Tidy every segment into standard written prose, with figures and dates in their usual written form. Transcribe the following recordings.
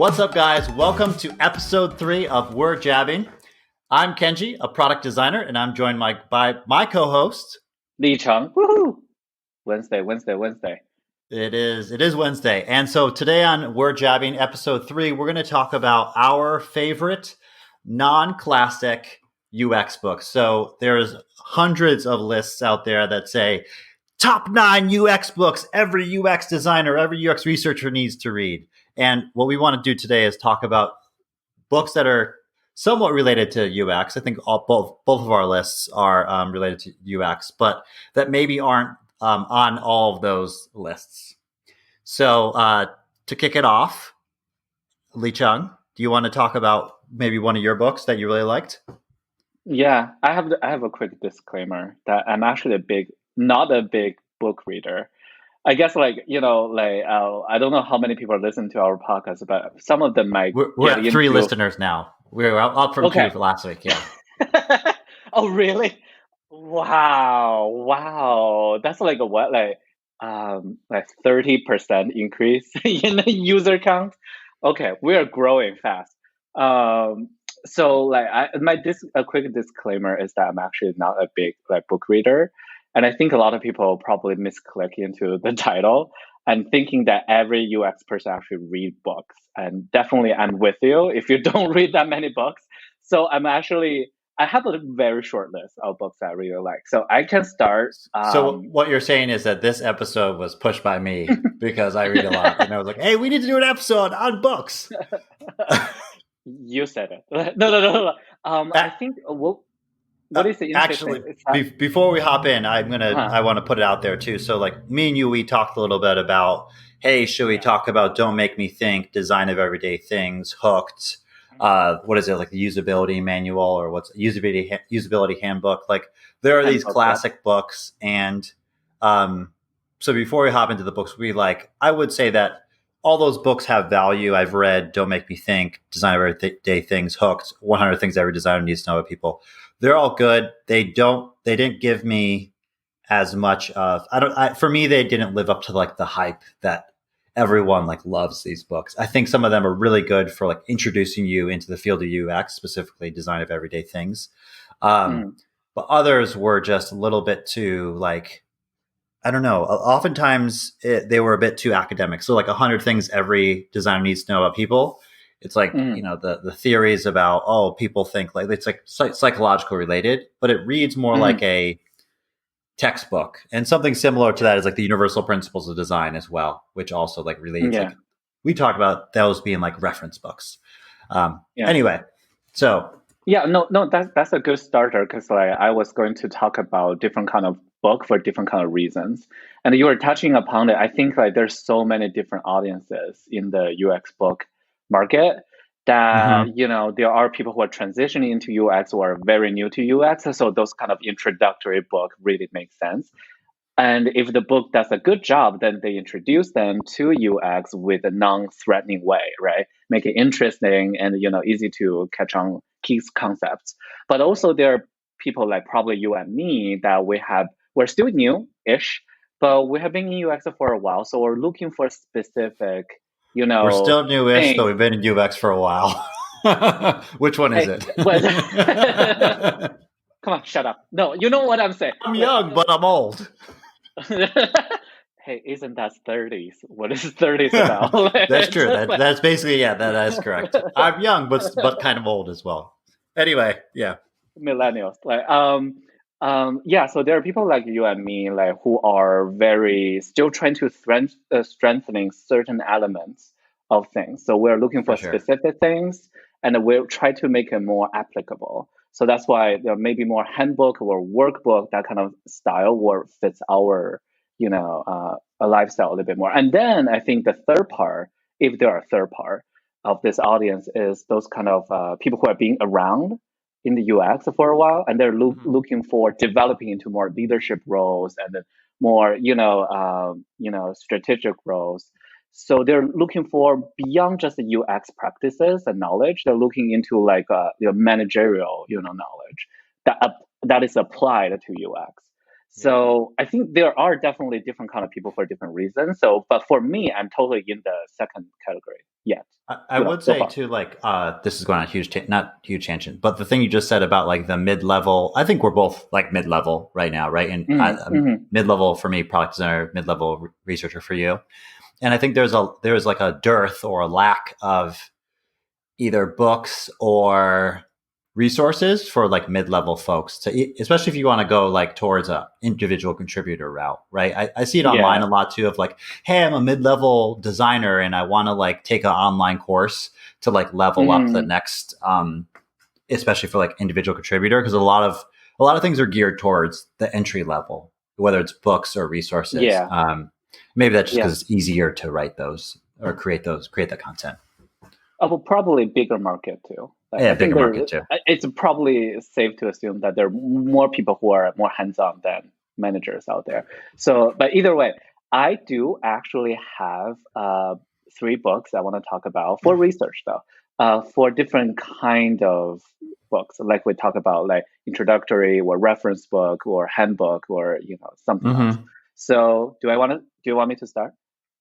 What's up, guys? Welcome to episode 3 of We're Jabbin. I'm Kenji, a product designer, and I'm joined by my co-host, Licheng. Woohoo! Wednesday. It is Wednesday. And so today on We're Jabbin, episode 3, we're going to talk about our favorite non-classic UX books. So there's hundreds of lists out there that say top 9 UX books every UX designer, every UX researcher needs to read. And what we want to do today is talk about books that are somewhat related to UX. I think both of our lists are related to UX, but that maybe aren't on all of those lists. So to kick it off, Licheng, do you want to talk about maybe one of your books that you really liked? Yeah, I have a quick disclaimer that I'm actually not a big book reader. I guess I don't know how many people listen to our podcast, but some of them might. We're at 3 listeners now. We're up from 2 for last week. Yeah. Oh, really? Wow. That's like 30% increase in the user count. Okay, we are growing fast. So a quick disclaimer is that I'm actually not a big book reader. And I think a lot of people probably misclick into the title and thinking that every UX person actually read books. And definitely I'm with you if you don't read that many books. So I have a very short list of books I really like. So I can start. So what you're saying is that this episode was pushed by me because I read a lot. And I was like, hey, we need to do an episode on books. You said it. No. I think... What is the actually before we hop in, I want to put it out there too. So me and you, we talked a little bit about, hey, should we talk about Don't Make Me Think, Design of Everyday Things, Hooked, what is it, like the usability manual or what's usability handbook? There are these classic books, and so before we hop into the books, I would say that all those books have value. I've read Don't Make Me Think, Design of Everyday Things, Hooked, 100 Things Every Designer Needs to Know About People. They're all good. They didn't give me as much of, for me, they didn't live up to the hype that everyone loves these books. I think some of them are really good for introducing you into the field of UX, specifically Design of Everyday Things. But others were just a little bit too I don't know. Oftentimes they were a bit too academic. So 100 Things Every Designer Needs to Know About People. It's the theories about, people think it's psychological related, but it reads more like a textbook. And something similar to that is the Universal Principles of Design as well, which also relates. Yeah. We talk about those being reference books. Anyway, so. Yeah, no, that's a good starter because I was going to talk about different kind of book for different kind of reasons. And you were touching upon it. I think there's so many different audiences in the UX book market that there are people who are transitioning into UX or are very new to UX, so those kind of introductory book really makes sense. And if the book does a good job, then they introduce them to UX with a non-threatening way, right? Make it interesting and easy to catch on key concepts. But also there are people like probably you and me that we're still new-ish, but we have been in UX for a while, so we're looking for specific we're still newish, but we've been in UX for a while. Which one is it? Come on, shut up. No, you know what I'm saying. I'm young, but I'm old. Hey, isn't that 30s? What is 30s about? That's true. That's basically, that is correct. I'm young, but kind of old as well. Anyway, yeah. Millennials. So there are people like you and me, who are very still trying to strengthening certain elements of things. So we're looking for specific things, and we'll try to make it more applicable. So that's why there may be more handbook or workbook, that kind of style, where fits our a lifestyle a little bit more. And then I think the third part, if there are a third part of this audience, is those kind of people who are being around in the UX for a while, and they're looking for developing into more leadership roles and more, strategic roles. So they're looking for beyond just the UX practices and knowledge. They're looking into managerial, knowledge that is applied to UX. So I think there are definitely different kind of people for different reasons. So, but for me, I'm totally in the second category yet. I would So say far. too, like this is going on a huge, not huge tangent, but the thing you just said about like the mid-level, I think we're both like mid-level right now, right? And mid-level for me, product designer, mid-level researcher for you. And I think there's like a dearth or a lack of either books or resources for like mid-level folks to, especially if you want to go like towards a individual contributor route, right? I see it online a lot too of like, hey, I'm a mid-level designer and I want to like take an online course to like level up the next, especially for like individual contributor, because a lot of things are geared towards the entry level, whether it's books or resources. Maybe that's just because it's easier to write those or create that content. Well, probably bigger market too. Bigger market too. It's probably safe to assume that there are more people who are more hands-on than managers out there. So, but either way, I do actually have 3 books I want to talk about for research though, for different kind of books. Like we talk about like introductory or reference book or handbook or something else. So do you want me to start?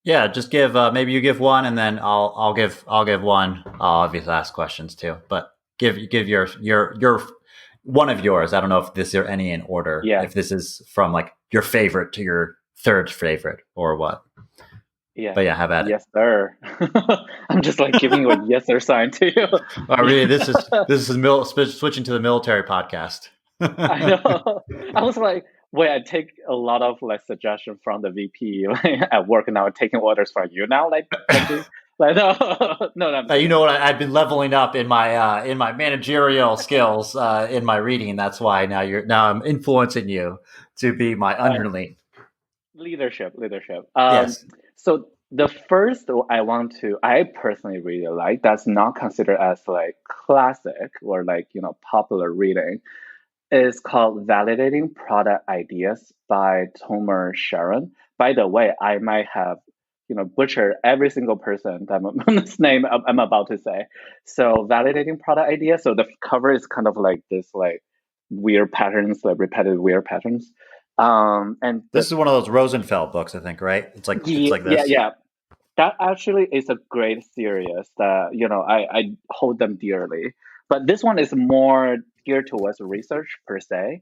Yeah, just give maybe you give one, and then I'll give one. I'll obviously ask questions too, but give your one of yours. I don't know if this are any in order. Yeah. If this is from like your favorite to your third favorite or what. Yeah. But yeah, have at it. Yes, sir. I'm just like giving you a yes or sign to you. Oh, really? This is switching to the military podcast. I know. I was like, wait, I take a lot of like suggestions from the VP like, at work now, taking orders from you now, like no. You know what? I've been leveling up in my managerial skills in my reading. That's why now I'm influencing you to be my underling. Leadership. Yes. So the first I personally really like, that's not considered as like classic or like popular reading, is called Validating Product Ideas by Tomer Sharon. By the way, I might have butchered every single person this name I'm about to say. So Validating Product Ideas. So the cover is kind of like this like weird patterns, like repetitive weird patterns. And this is one of those Rosenfeld books, I think, right? It's like this. Yeah. That actually is a great series that I hold them dearly. But this one is more geared towards research per se,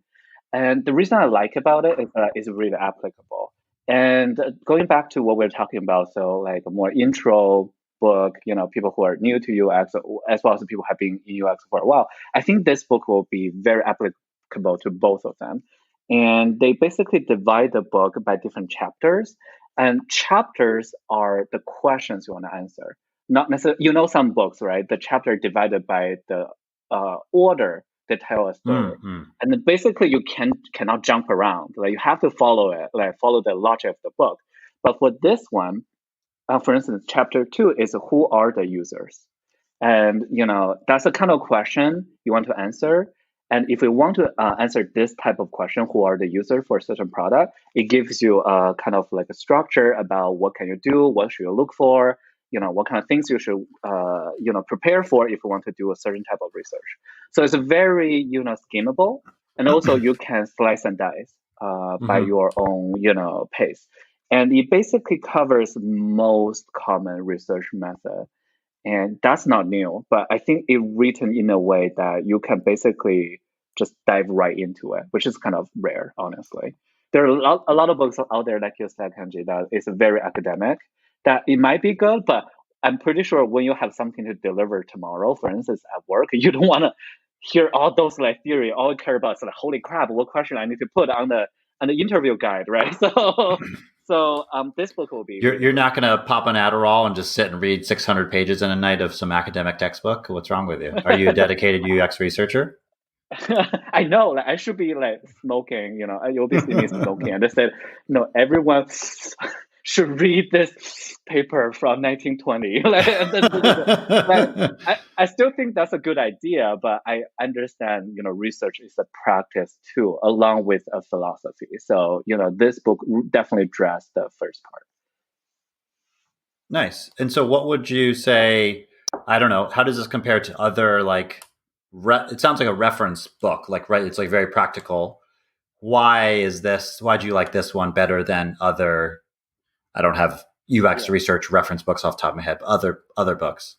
and the reason I like about it is that it's really applicable. And going back to what we're talking about, so like a more intro book, people who are new to UX as well as people who have been in UX for a while, I think this book will be very applicable to both of them. And they basically divide the book by different chapters. And chapters are the questions you want to answer. Not necessarily, some books, right? The chapter divided by the order they tell a story. And then basically you cannot jump around. Like you have to follow it, like follow the logic of the book. But for this one, for instance, chapter 2 is who are the users? And, that's the kind of question you want to answer. And if you want to answer this type of question, who are the user for a certain product, it gives you a kind of like a structure about what can you do, what should you look for, what kind of things you should, prepare for if you want to do a certain type of research. So it's a very, schemable, and also you can slice and dice by your own, pace. And it basically covers most common research method. And that's not new, but I think it's written in a way that you can basically just dive right into it, which is kind of rare, honestly. There are a lot of books out there, like you said, Kenji, that is very academic, that it might be good, but I'm pretty sure when you have something to deliver tomorrow, for instance, at work, you don't want to hear all those like theory. All you care about is like, holy crap, what question I need to put on the interview guide, right? So this book will be. You're not going to pop an Adderall and just sit and read 600 pages in a night of some academic textbook. What's wrong with you? Are you a dedicated UX researcher? I know, like I should be like smoking. You'll be seeing me smoking. And they said, everyone should read this paper from 1920. I still think that's a good idea, but I understand, research is a practice too, along with a philosophy. So, this book definitely addressed the first part. Nice. And so what would you say, I don't know, how does this compare to other, like, it sounds like a reference book, like, right? It's like very practical. why do you like this one better than other, I don't have UX research reference books off the top of my head, but other books?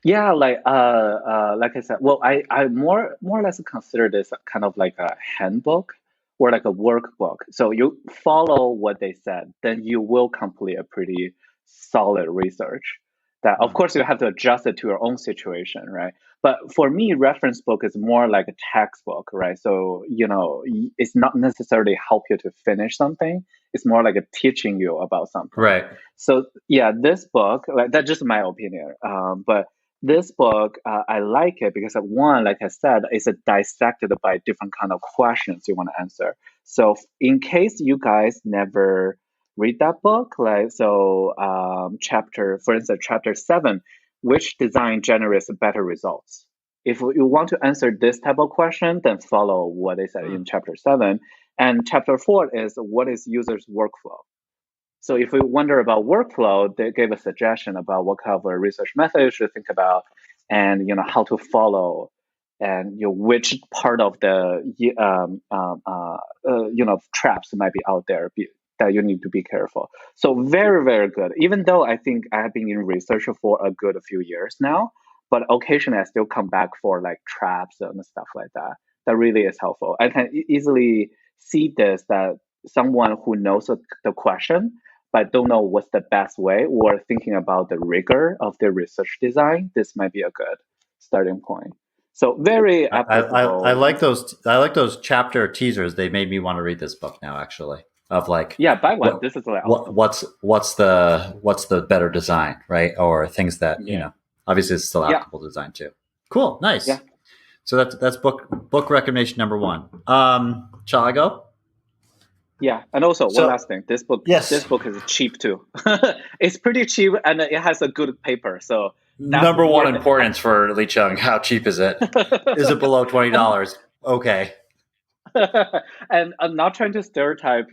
Yeah, like I said, well, I more or less consider this kind of like a handbook or like a workbook. So you follow what they said, then you will complete a pretty solid research. That of course you have to adjust it to your own situation, right? But for me, reference book is more like a textbook, right? So it's not necessarily help you to finish something. It's more like a teaching you about something. Right. So yeah, this book, like that's just my opinion. But this book, I like it because one, like I said, is dissected by different kind of questions you want to answer. So in case you guys never read that book, like so, for instance, chapter 7, which design generates better results? If you want to answer this type of question, then follow what they said in chapter 7. And chapter 4 is what is users' workflow? So if we wonder about workflow, they gave a suggestion about what kind of a research method you should think about, and how to follow, and which part of the traps might be out there that you need to be careful. So very, very good. Even though I think I have been in research for a good few years now, but occasionally I still come back for like traps and stuff like that. That really is helpful. I can easily see this, that someone who knows the question but don't know what's the best way, or thinking about the rigor of the research design, this might be a good starting point. So very applicable. I like those. I like those chapter teasers. They made me want to read this book now. Actually, of like, buy one. This is like awesome. What's the better design, right? Or things that obviously it's still applicable design too. Cool, nice. Yeah. So that's book recommendation number 1. Shall I go? Yeah, and also one last thing. This book is cheap too. It's pretty cheap, and it has a good paper. So number one importance for Licheng. How cheap is it? Is it below $20? Okay. And I'm not trying to stereotype,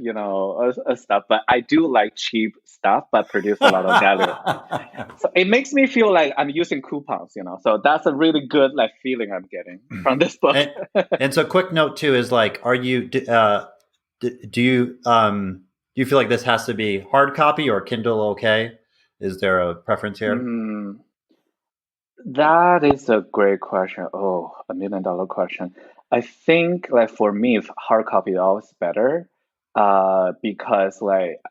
stuff, but I do like cheap stuff, but produce a lot of value. So it makes me feel like I'm using coupons, So that's a really good feeling I'm getting from this book. And so, quick note too is like, are you? Do you feel like this has to be hard copy or Kindle okay? Is there a preference here? That is a great question. Oh, $1 million question. I think for me, hard copy is always better, because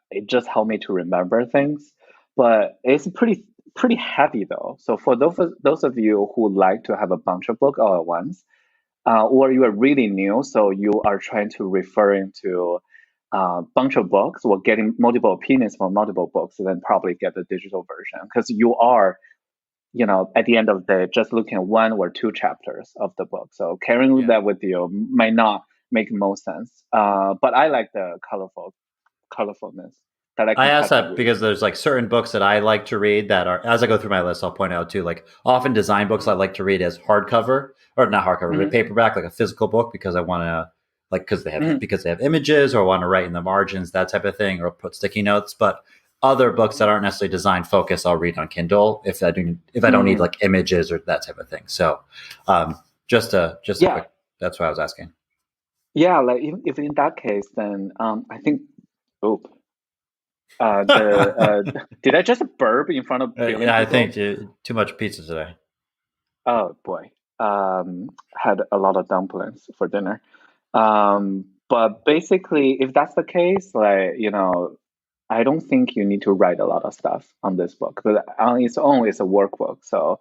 it just helped me to remember things. But it's pretty heavy though. So for those of you who like to have a bunch of books all at once, or you are really new, so you are trying to referring to a bunch of books or getting multiple opinions from multiple books, then probably get the digital version, because you are, at the end of the day, just looking at 1 or 2 chapters of the book. So carrying that with you might not make most sense. But I like the colorfulness. I ask that because there's certain books that I like to read that are, as I go through my list, I'll point out too, often design books I like to read as hardcover, or not hardcover, but paperback, like a physical book, because I want to because they have images, or want to write in the margins, that type of thing, or put sticky notes. But other books that aren't necessarily design focused, I'll read on Kindle if I don't need images or that type of thing. So just a quick, that's what I was asking. Yeah, if in that case, then I think did I just burp in front of Billy? I think too much pizza today. Oh boy. Had a lot of dumplings for dinner. But basically, if that's the case, I don't think you need to write a lot of stuff on this book, but on its own, it's a workbook. So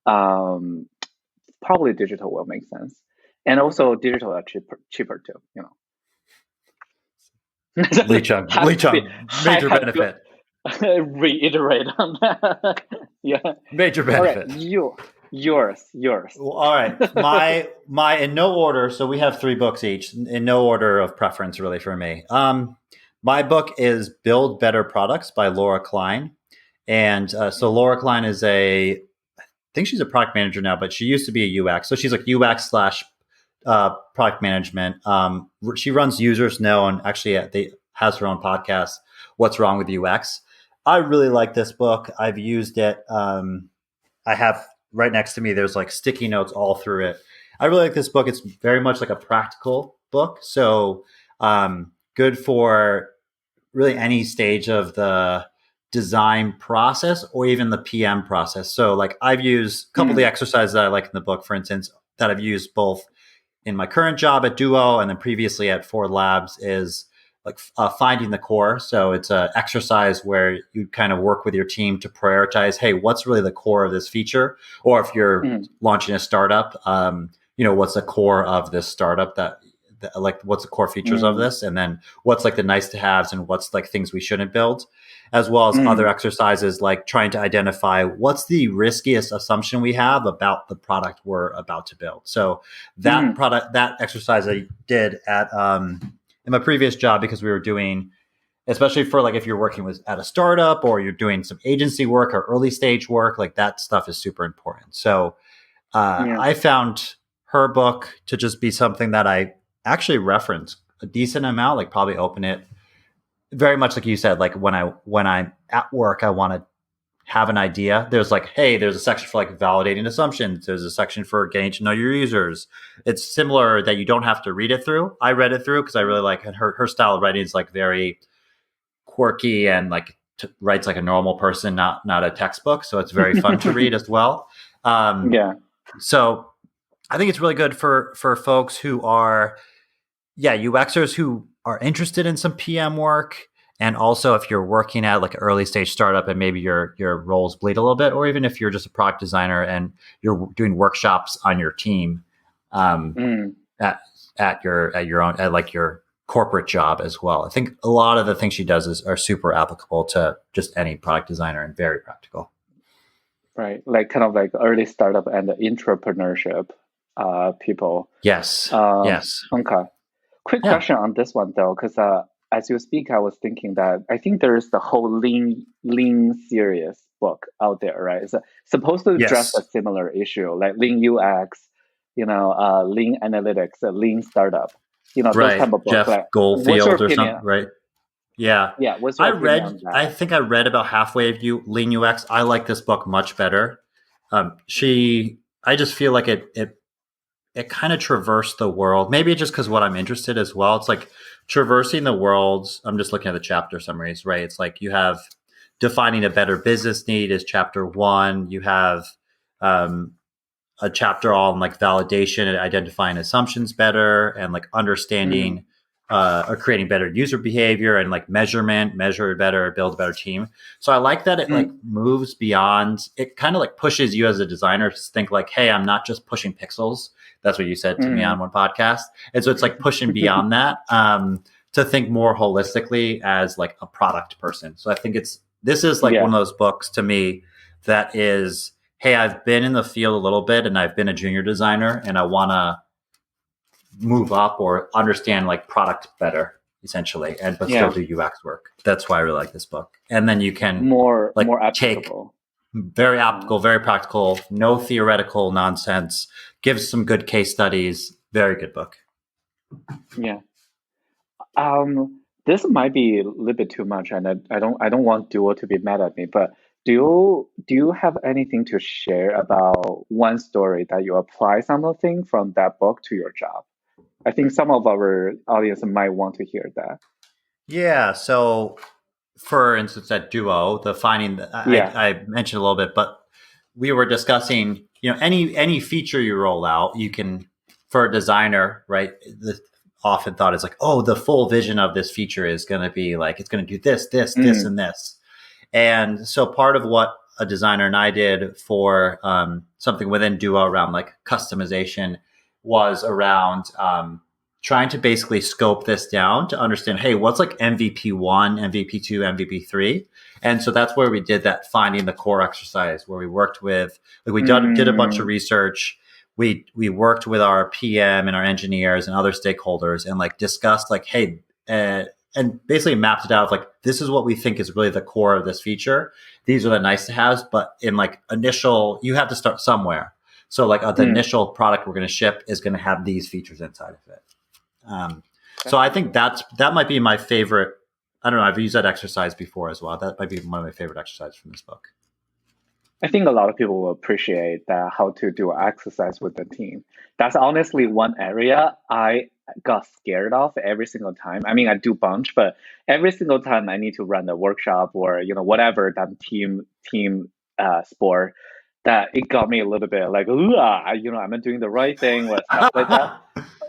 probably digital will make sense. And also digital are cheaper too, Licheng, major benefit. Reiterate on that. Yeah. Major benefit. All right, yours. Well, all right. My in no order. So we have 3 books each, in no order of preference, really, for me. My book is Build Better Products by Laura Klein. And so Laura Klein is I think she's a product manager now, but she used to be a UX. So she's like UX / product management. She runs Users Know, and actually has her own podcast, What's Wrong with UX. I really like this book. I've used it. I have right next to me, there's sticky notes all through it. I really like this book. It's very much like a practical book. So good for really any stage of the design process or even the PM process. So like I've used a couple of the exercises that I like in the book, for instance, that I've used both in my current job at Duo and then previously at Ford Labs is like finding the core. So it's an exercise where you kind of work with your team to prioritize, hey, what's really the core of this feature? Or if you're launching a startup, what's the core of this startup that like what's the core features of this? And then what's like the nice to haves and what's like things we shouldn't build, as well as other exercises like trying to identify what's the riskiest assumption we have about the product we're about to build. So that exercise I did at in my previous job, because we were doing, especially for like if you're working with at a startup or you're doing some agency work or early stage work, like that stuff is super important. So I found her book to just be something that I actually reference a decent amount, like probably open it very much like you said, like when I'm at work, I want to have an idea. There's like, hey, there's a section for like validating assumptions. There's a section for getting to know your users. It's similar that you don't have to read it through. I read it through because I really like her style of writing is like very quirky and like writes like a normal person, not a textbook. So it's very fun to read as well. So I think it's really good for folks who are, UXers who are interested in some PM work. And also if you're working at like an early stage startup and maybe your roles bleed a little bit, or even if you're just a product designer and you're doing workshops on your team at your own, at like your corporate job as well. I think a lot of the things she does are super applicable to just any product designer and very practical. Right. Like kind of like early startup and entrepreneurship people. Yes. Yes. Okay. Quick question on this one though, because as you speak, I was thinking that I think there is the whole Lean series book out there, right? It's supposed to address a similar issue, like Lean UX, Lean Analytics, Lean Startup, those type of books. Jeff like, Goldfield or something, right? Yeah. Yeah. What's your opinion on that? I think I read about halfway of Lean UX. I like this book much better. I just feel like it kind of traversed the world. Maybe just because what I'm interested as well. It's like traversing the world. I'm just looking at the chapter summaries, right? It's like you have defining a better business need is chapter 1. You have a chapter on like validation and identifying assumptions better and like understanding or creating better user behavior and like measure it better, build a better team. So I like that it like moves beyond, it kind of like pushes you as a designer to think like, hey, I'm not just pushing pixels. That's what you said to me on one podcast. And so it's like pushing beyond that to think more holistically as like a product person. So I think this is like one of those books to me that is, hey, I've been in the field a little bit and I've been a junior designer and I want to move up or understand like product better essentially, but still do UX work. That's why I really like this book. And then you can more applicable. Very applicable, very practical, no theoretical nonsense, gives some good case studies. Very good book. Yeah. This might be a little bit too much, and I don't want Duo to be mad at me, but do you have anything to share about one story that you apply something from that book to your job? I think some of our audience might want to hear that. Yeah. So, for instance, at Duo, the finding I mentioned a little bit, but we were discussing, any feature you roll out, you can, for a designer, right? The often thought is like, oh, the full vision of this feature is going to be like, it's going to do this, this, and this. And so part of what a designer and I did for something within Duo around like customization was around trying to basically scope this down to understand, hey, what's like MVP 1, MVP 2, MVP 3? And so that's where we did that finding the core exercise where we worked with, like we did a bunch of research. We worked with our PM and our engineers and other stakeholders and like discussed like, hey, and basically mapped it out like, this is what we think is really the core of this feature. These are the nice to haves, but in like initial, you have to start somewhere. So like the initial product we're going to ship is going to have these features inside of it. So I think that might be my favorite. I don't know. I've used that exercise before as well. That might be one of my favorite exercises from this book. I think a lot of people will appreciate that how to do exercise with the team. That's honestly one area I got scared of every single time. I mean, I do bunch, but every single time I need to run the workshop or whatever that team sport, that it got me a little bit like, ooh, am I doing the right thing or stuff like that.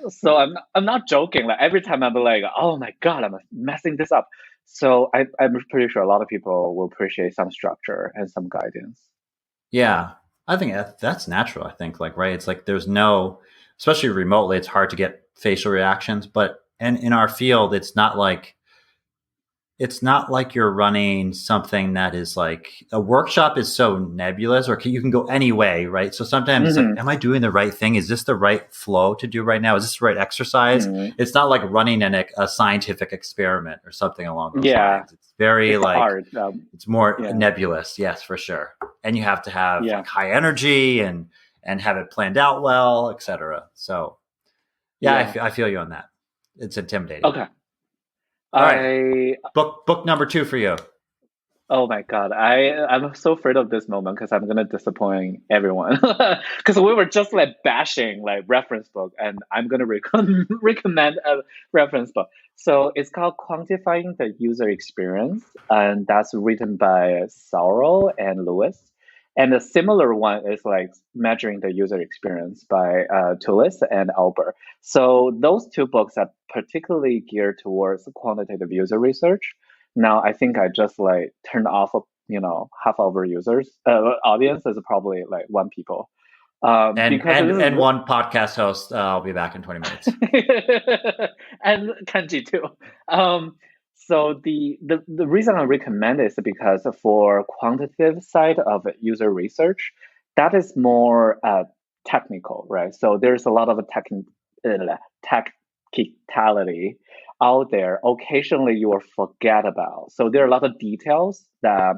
So I'm not joking. Like every time I'm like, oh my god, I'm messing this up. So I'm pretty sure a lot of people will appreciate some structure and some guidance. Yeah, I think that's natural. I think like right, it's like there's no, especially remotely, it's hard to get facial reactions. But and in our field, it's not like you're running something that is like a workshop is so nebulous or you can go any way, right? So sometimes it's like, Hmm. am I doing the right thing? Is this the right flow to do right now? Is this the right exercise? It's not like running a scientific experiment or something along those Yeah, lines. It's very it's the like, art. it's more Yeah, nebulous. Yes, for sure. And you have to have yeah, like high energy and have it planned out well, etc. So yeah, yeah. I feel you on that. It's intimidating. Okay. All right. I Book number 2 for you. Oh my God, I'm so afraid of this moment because I'm gonna disappoint everyone. Because we were just like bashing like reference book, and I'm gonna recommend a reference book. So it's called Quantifying the User Experience, and that's written by Sorrell and Lewis. And a similar one is like Measuring the User Experience by Tullis and Albert. So those two books are particularly geared towards quantitative user research. Now I think I just like turned off, half of our users audience is probably like one people, And because and this is and one podcast host. I'll be back in 20 minutes. and Kanji too. So the reason I recommend is because for quantitative side of user research, that is more technical, right? So there's a lot of technicality out there. Occasionally you will forget about. So there are a lot of details that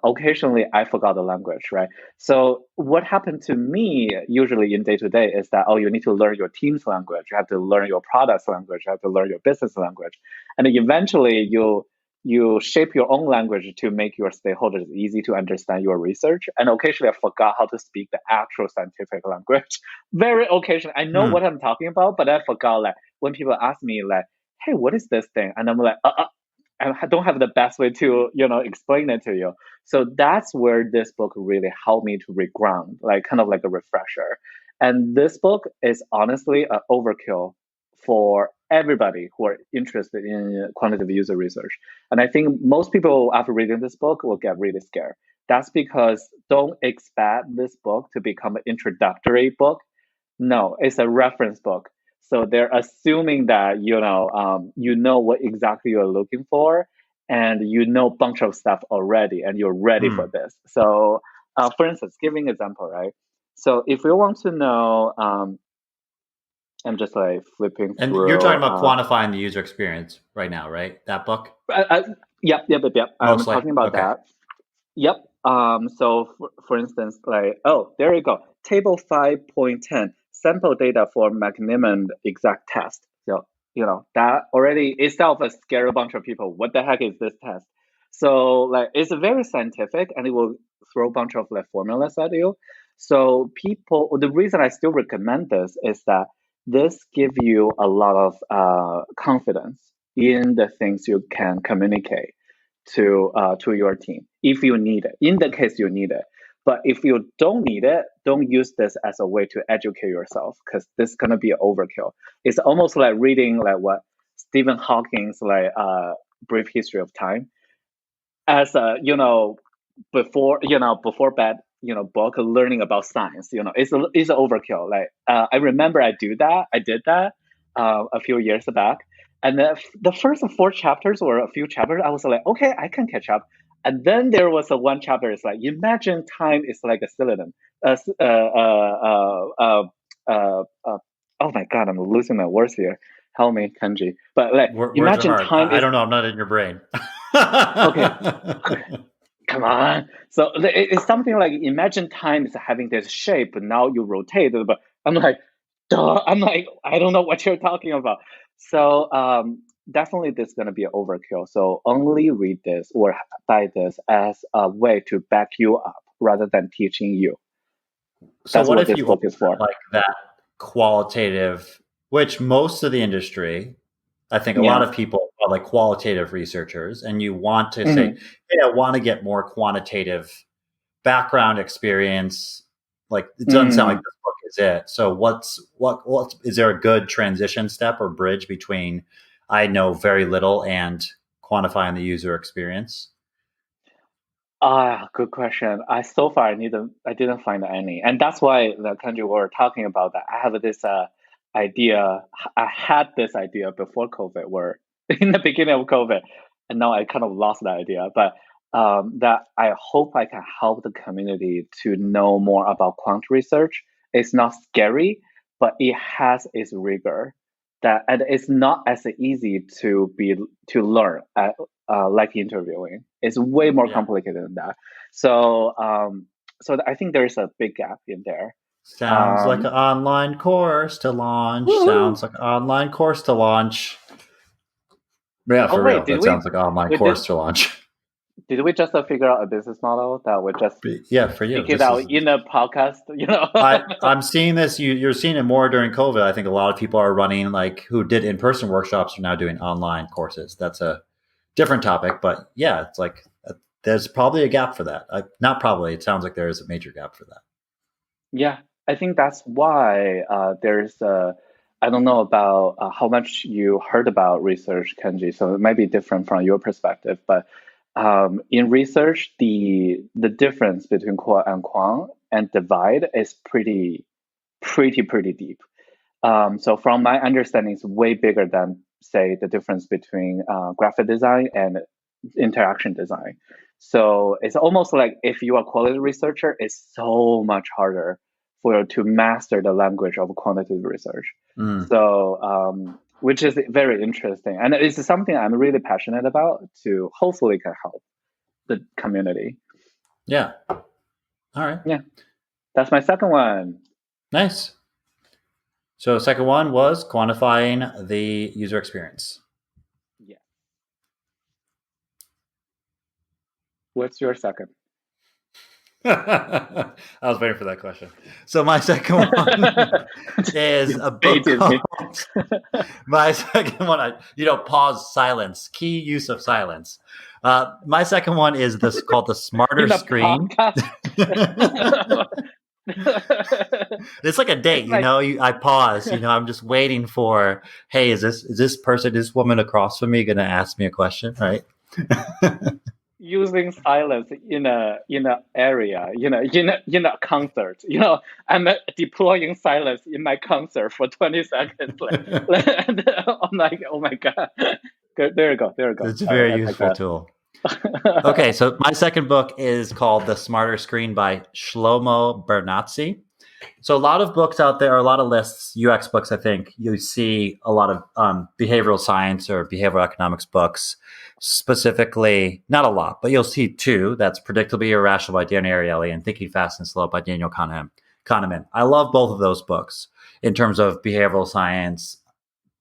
occasionally I forgot the language, right? So what happened to me usually in day to day is that, oh, you need to learn your team's language, you have to learn your product's language, you have to learn your business language, and eventually you shape your own language to make your stakeholders easy to understand your research. And occasionally I forgot how to speak the actual scientific language. Very occasionally, I know Hmm. what I'm talking about, but I forgot like when people ask me like, hey, what is this thing? And I'm like, I don't have the best way to, explain it to you. So that's where this book really helped me to reground, like kind of like a refresher. And this book is honestly an overkill for everybody who are interested in quantitative user research. And I think most people after reading this book will get really scared. That's because don't expect this book to become an introductory book. No, it's a reference book. So they're assuming that you know what exactly you're looking for, and you know a bunch of stuff already, and you're ready for Hmm. this. So, for instance, giving example, right? So if you want to know, I'm just like flipping And you're talking through. about quantifying the user experience right now, right? That book, I, yep. I'm mostly. talking about Okay. that. Yep. So for instance, like, oh, there you go. Table 5.10, sample data for McNiman exact test. So, that already itself has scared a bunch of people. What the heck is this test? So like it's very scientific and it will throw a bunch of like formulas at you. So the reason I still recommend this is that this give you a lot of confidence in the things you can communicate to your team if you need it. In the case you need it, but if you don't need it, don't use this as a way to educate yourself because this is gonna be an overkill. It's almost like reading like what Stephen Hawking's like Brief History of Time as a before bed book learning about science. It's an overkill. Like I remember I did that a few years back, and the first four chapters or a few chapters I was like, okay, I can catch up. And then there was a one chapter. It's like, imagine time is like a cylinder. uh, s- uh, uh, uh, oh my god, I'm losing my words here. Help me, Kenji. But like, Words are imagine hard. time I is don't know. I'm not in your brain. okay. Come on. So it's something like imagine time is having this shape, and now you rotate it. But I'm like, duh. I'm like, I don't know what you're talking about. So definitely this is gonna be an overkill. So only read this or buy this as a way to back you up rather than teaching you. So what if this book is for? Like that qualitative, which most of the industry, I think a lot of people are like qualitative researchers, and you want to say, hey, I want to get more quantitative background experience. Like it doesn't sound like this book is it. So what is there a good transition step or bridge between I know very little and quantifying the user experience? Good question. So far I didn't find any, and that's why the country we were talking about that. I have this idea. I had this idea before COVID, where in the beginning of COVID, and now I kind of lost the idea. But that I hope I can help the community to know more about quant research. It's not scary, but it has its rigor. And it's not as easy to learn like interviewing. It's way more complicated than that. So I think there's a big gap in there. Sounds like an online course to launch. Woo-hoo! Sounds like an online course to launch. Yeah, for real. That sounds like an online course to launch. Did we just figure out a business model that would just for you speak it out in a podcast? I'm seeing this. You're seeing it more during COVID. I think a lot of people are running like who did in-person workshops are now doing online courses. That's a different topic, but yeah, it's like there's probably a gap for that. Not probably. It sounds like there is a major gap for that. Yeah, I think that's why there's I don't know about how much you heard about research, Kenji, so it might be different from your perspective, but in research, the difference between qual and quant and divide is pretty deep. So from my understanding, it's way bigger than, say, the difference between graphic design and interaction design. So it's almost like if you are a quality researcher, it's so much harder for you to master the language of quantitative research. So which is very interesting. And it's something I'm really passionate about to hopefully can help the community. Yeah. All right. Yeah. That's my second one. Nice. So second one was quantifying the user experience. Yeah. What's your second? I was waiting for that question. So my second one is a book called, my second one, pause, silence, key use of silence. My second one is this called The Smarter Screen. It's like a date, I pause, I'm just waiting for, hey, is this woman across from me going to ask me a question, right? Using silence in a area, in a concert, I'm deploying silence in my concert for 20 seconds. I'm like, oh my God. There you go. It's a very useful tool. Okay, so my second book is called The Smarter Screen by Shlomo Bernartzi. So a lot of books out there, a lot of lists, UX books, I think, you see a lot of behavioral science or behavioral economics books, specifically, not a lot, but you'll see two. That's Predictably Irrational by Dan Ariely and Thinking Fast and Slow by Daniel Kahneman. I love both of those books in terms of behavioral science,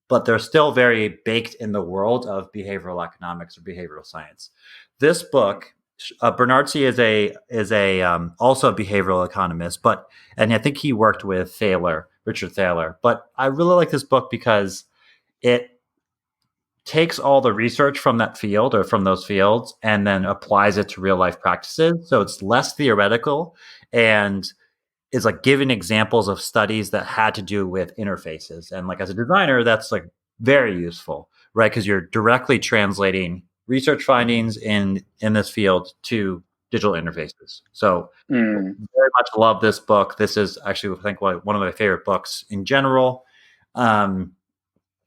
but they're still very baked in the world of behavioral economics or behavioral science. This book, Bernartzi is also a behavioral economist, and I think he worked with Richard Thaler. But I really like this book because it takes all the research from that field or from those fields and then applies it to real life practices. So it's less theoretical and is like giving examples of studies that had to do with interfaces. And like as a designer, that's like very useful, right? Because you're directly translating research findings in this field to digital interfaces. So very much love this book. This is actually, I think, one of my favorite books in general.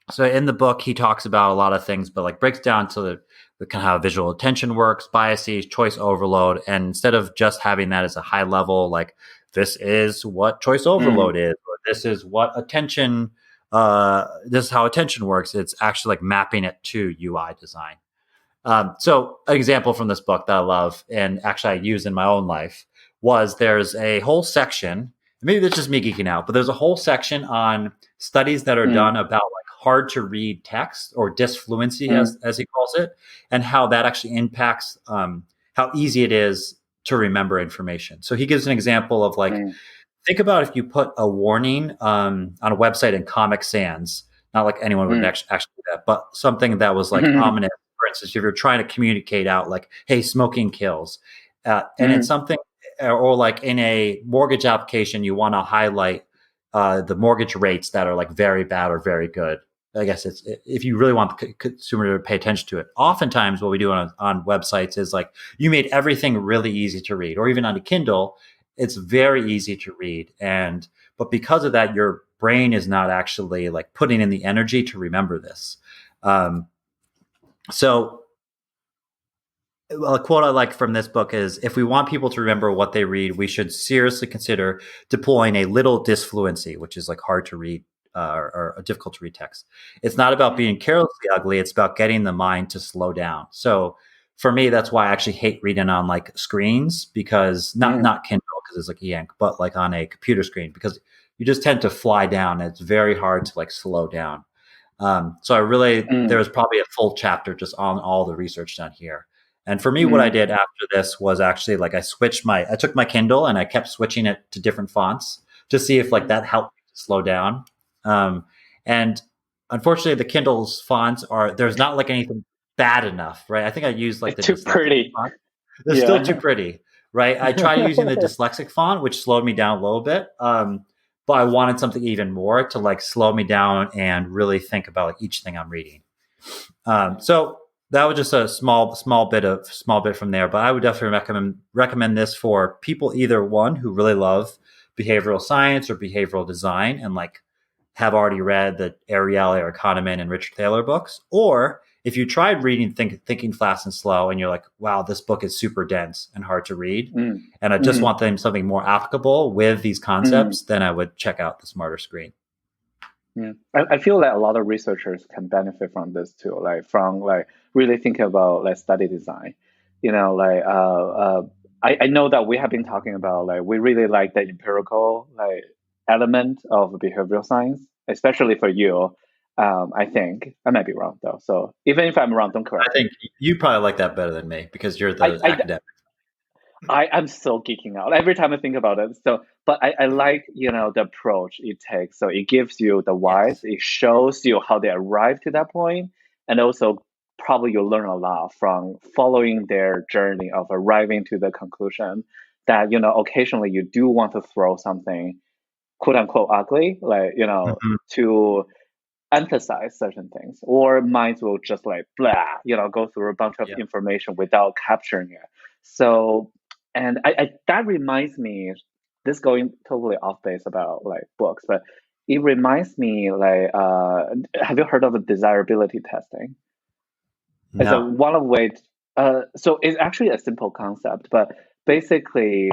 So in the book, he talks about a lot of things, but like breaks down to the kind of how visual attention works, biases, choice overload. And instead of just having that as a high level, like this is what choice overload is, or this is what attention, this is how attention works. It's actually like mapping it to UI design. So an example from this book that I love and actually I use in my own life was there's a whole section, maybe that's just me geeking out, but there's a whole section on studies that are done about like hard to read text or disfluency as he calls it, and how that actually impacts how easy it is to remember information. So he gives an example of like, think about if you put a warning on a website in Comic Sans, not like anyone would actually do that, but something that was like ominous. For instance, if you're trying to communicate out like, hey, smoking kills, and it's something, or like in a mortgage application, you want to highlight the mortgage rates that are like very bad or very good. I guess it's if you really want the consumer to pay attention to it. Oftentimes, what we do on websites is like you made everything really easy to read, or even on a Kindle, it's very easy to read. But because of that, your brain is not actually like putting in the energy to remember this. So a quote I like from this book is, if we want people to remember what they read, we should seriously consider deploying a little disfluency, which is like hard to read or difficult to read text. It's not about being carelessly ugly. It's about getting the mind to slow down. So for me, that's why I actually hate reading on like screens, because not Kindle because it's like e-ink, but like on a computer screen, because you just tend to fly down. And it's very hard to like slow down. So I really, there was probably a full chapter just on all the research done here. And for me, what I did after this was actually like I took my Kindle and I kept switching it to different fonts to see if like that helped me to slow down. And unfortunately, the Kindle's fonts there's not like anything bad enough, right? I think I used like it's too pretty. Font. They're still too pretty, right? I tried using the dyslexic font, which slowed me down a little bit. But I wanted something even more to like slow me down and really think about like each thing I'm reading. So that was just a small bit from there. But I would definitely recommend this for people, either one who really love behavioral science or behavioral design and like have already read the Ariely or Kahneman and Richard Thaler books, or if you tried reading Thinking Fast and Slow and you're like, wow, this book is super dense and hard to read, and I just want something more applicable with these concepts, then I would check out The Smarter Screen. Yeah, I feel like a lot of researchers can benefit from this too, like from like really thinking about like study design. Like I know that we have been talking about like we really like the empirical like element of behavioral science, especially for you. I think I might be wrong though. So even if I'm wrong, don't correct me. I think you probably like that better than me because you're the academic. I'm so geeking out every time I think about it. So, but I like, the approach it takes. So it gives you the whys, it shows you how they arrived to that point, and also probably you'll learn a lot from following their journey of arriving to the conclusion that, occasionally you do want to throw something quote unquote ugly, like, to emphasize certain things, or minds will just like blah, go through a bunch of information without capturing it. So, and that reminds me, this going totally off base about like books, but it reminds me like, have you heard of the desirability testing? No. It's one of ways. So it's actually a simple concept, but basically,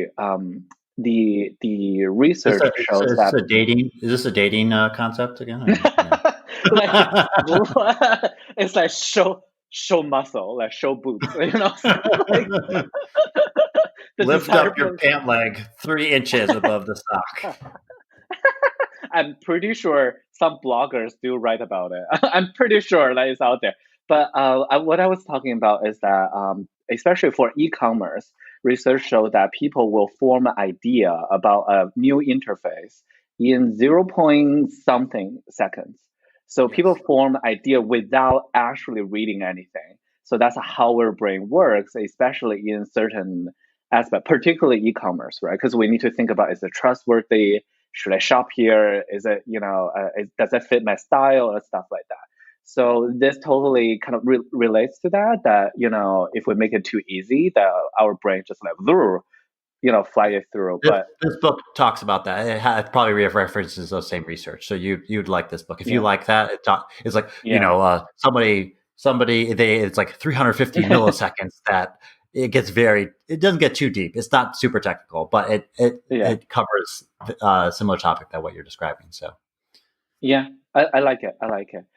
the research shows that is this a dating concept again? Like, it's like show muscle, like show boobs, like, lift up your pant leg 3 inches above the sock. I'm pretty sure some bloggers do write about it. I'm pretty sure that it's out there. But what I was talking about is that, especially for e-commerce, research showed that people will form an idea about a new interface in 0. something seconds. So people form an idea without actually reading anything. So that's how our brain works, especially in certain aspects, particularly e-commerce, right? Because we need to think about, is it trustworthy? Should I shop here? Is it, does it fit my style or stuff like that? So this totally kind of relates to that, if we make it too easy, that our brain just like, fly it through. But this book talks about that. It probably references those same research. So you'd like this book. If you like that, it's like, somebody, it's like 350 milliseconds that it doesn't get too deep. It's not super technical, but it covers a similar topic that what you're describing. So yeah, I like it.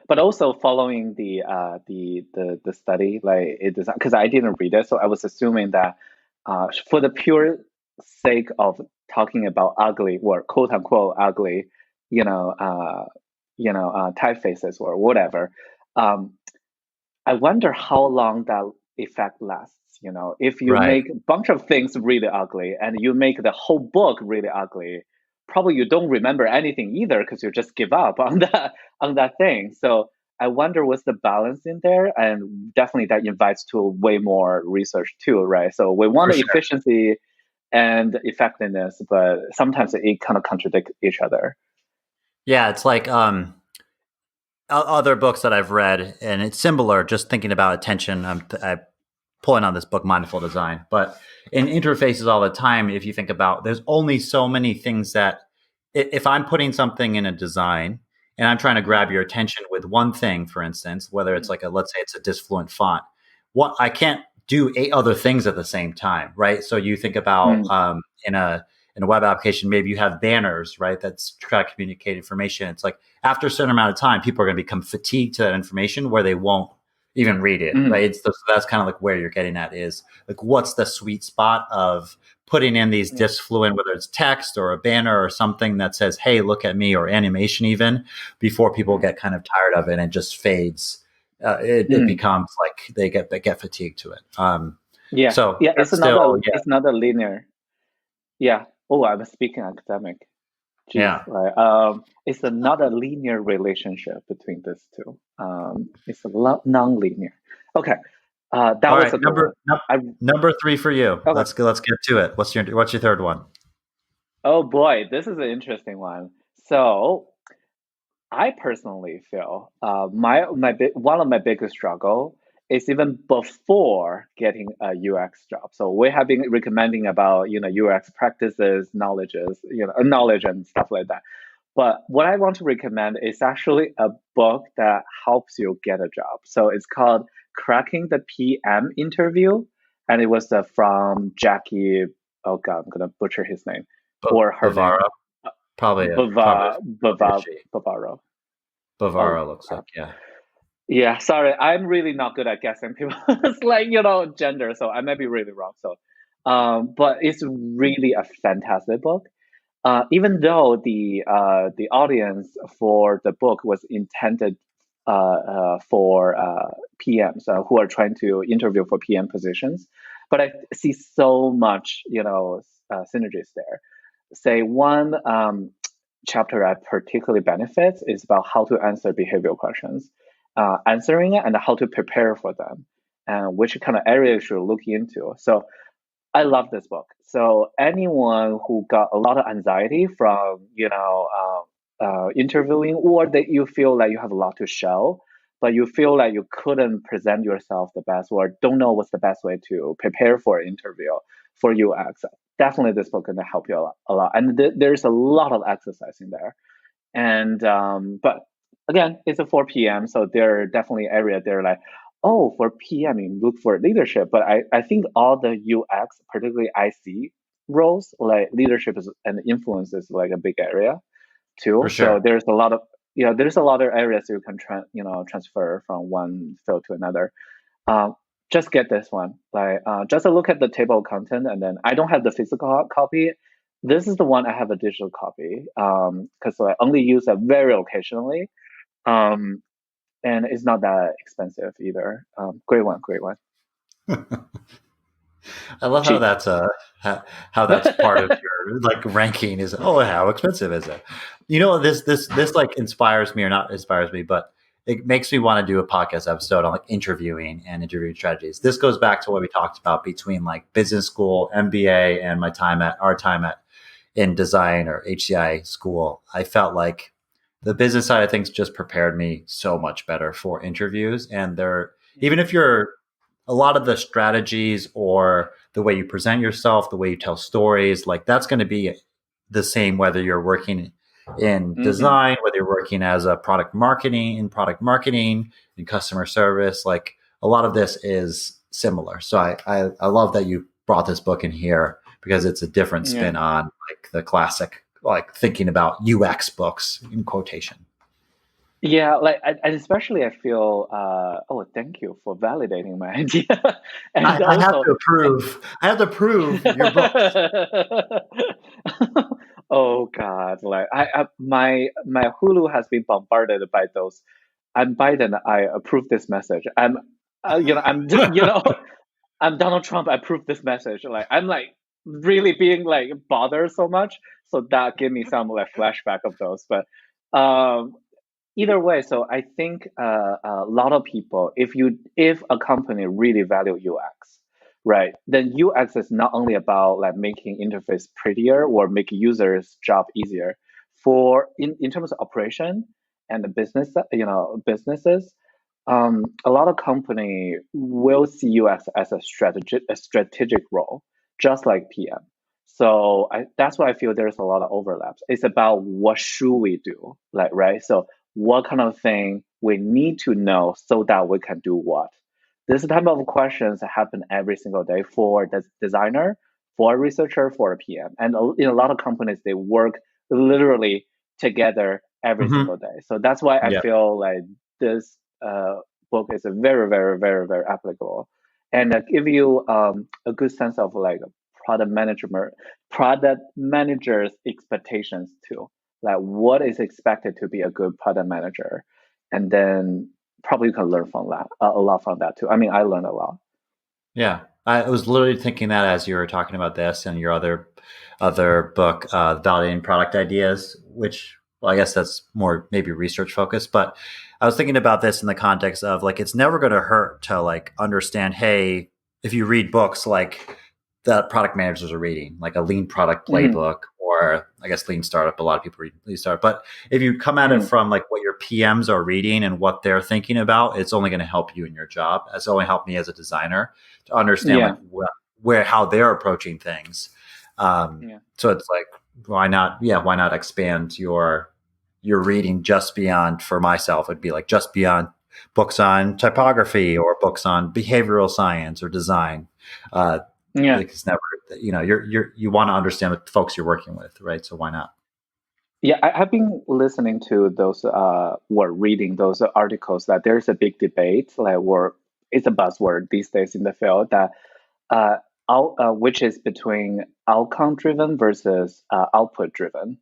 But also following the study, like it does, because I didn't read it, so I was assuming that for the pure sake of talking about ugly or quote unquote ugly, typefaces or whatever, I wonder how long that effect lasts. If you Right. make a bunch of things really ugly and you make the whole book really ugly, probably you don't remember anything either because you just give up on that thing. So I wonder what's the balance in there, and definitely that invites to way more research too, right? So we want For sure. efficiency and effectiveness, but sometimes it kind of contradict each other. Yeah, it's like other books that I've read, and it's similar. Just thinking about attention, I'm pulling on this book, Mindful Design, but in interfaces all the time, if you think about, there's only so many things that if I'm putting something in a design and I'm trying to grab your attention with one thing, for instance, whether it's like let's say it's a disfluent font, what I can't do 8 other things at the same time, right? So you think about in a web application, maybe you have banners, right? That's try to communicate information. It's like after a certain amount of time, people are going to become fatigued to that information where they won't even read it, right? That's kind of like where you're getting at is like, what's the sweet spot of putting in these disfluent, whether it's text or a banner or something that says, hey, look at me, or animation even, before people get kind of tired of it and just fades. It becomes like they get fatigued to it. So it's not a linear. Yeah. Oh, I'm speaking academic. Jeez, right. It's not a linear relationship between these two. It's a non-linear. Okay. That all was right, a good one. Number 3 for you. Okay. Let's get to it. What's your third one? Oh boy, this is an interesting one. So I personally feel one of my biggest struggle is even before getting a UX job. So we have been recommending about UX practices, knowledge and stuff like that. But what I want to recommend is actually a book that helps you get a job. So it's called Cracking the PM Interview, and it was from Jackie. Oh God, I'm gonna butcher his name or her name. Bavaro? Probably. Bavaro. Bavaro looks like, yeah. Yeah, sorry, I'm really not good at guessing people's gender, so I might be really wrong. So, but it's really a fantastic book. Even though the audience for the book was intended for PMs who are trying to interview for PM positions, but I see so much synergies there. Say one chapter I particularly benefits is about how to answer behavioral questions, answering it and how to prepare for them, and which kind of areas you should look into. So I love this book. So anyone who got a lot of anxiety from interviewing, or that you feel like you have a lot to show, but you feel like you couldn't present yourself the best, or don't know what's the best way to prepare for an interview for UX, definitely this book can help you a lot. And there's a lot of exercise in there. And but again, it's a 4 p.m. So there are definitely areas there like, oh, for PM, you look for leadership. But I think all the UX, particularly IC roles, like leadership and influence is like a big area too. For sure. So there's a lot of areas you can transfer from one field to another. Just get this one. Just look at the table of content, and then I don't have the physical copy. This is the one I have a digital copy because I only use it very occasionally. And it's not that expensive either. Great one. I love Cheap. how that's part of your ranking is. Oh, how expensive is it? This like inspires me, or not inspires me, but it makes me want to do a podcast episode on interviewing and interviewing strategies. This goes back to what we talked about between business school, MBA, and our time in design or HCI school. I felt like the business side of things just prepared me so much better for interviews. And even if you're a lot of the strategies or the way you present yourself, the way you tell stories, that's going to be the same whether you're working in design, whether you're working as a product marketing, in customer service. A lot of this is similar. So I love that you brought this book in here because it's a different spin on the classic, thinking about UX books in quotation. Yeah, and especially I feel. Oh, thank you for validating my idea. And I have to approve. I have to prove your book. Oh God! My Hulu has been bombarded by those. I'm Biden. I approve this message. I'm I'm Donald Trump. I approved this message. Like I'm like really being like bothered so much. So that gave me some like flashback of those. But um, either way, so I think a lot of people, if a company really value UX, right, then UX is not only about like making interface prettier or make users' job easier. For in terms of operation and the business, businesses, a lot of company will see UX as a strategic role, just like PM. So that's why I feel there's a lot of overlaps. It's about what should we do, like right. So what kind of thing we need to know so that we can do what. This type of questions happen every single day for the designer, for a researcher, for a PM, and in a lot of companies they work literally together every Mm-hmm. single day. So that's why I Yeah. feel like this book is a very, very, very, very applicable, and give you a good sense of like product management, product managers' expectations too. Like what is expected to be a good product manager, and then probably you can learn from that a lot from that too. I mean, I learned a lot. Yeah, I was literally thinking that as you were talking about this and your other book, validating product ideas, which well, I guess that's more maybe research focused. But I was thinking about this in the context of like it's never going to hurt to like understand. Hey, if you read books like that product managers are reading, like a lean product Mm-hmm. playbook, or I guess lean startup. A lot of people read lean startup, but if you come at it Mm-hmm. from like what your PMs are reading and what they're thinking about, it's only going to help you in your job. It's only helped me as a designer to understand like Yeah. where how they're approaching things. Yeah. So it's like why not? Yeah, why not expand your reading just beyond for myself? It'd be like just beyond books on typography or books on behavioral science or design. Uh, Yeah. it's never you want to understand the folks you're working with, right? So why not? Yeah, I've been listening to those or reading those articles that there's a big debate, like where it's a buzzword these days in the field that uh, which is between outcome driven versus output driven.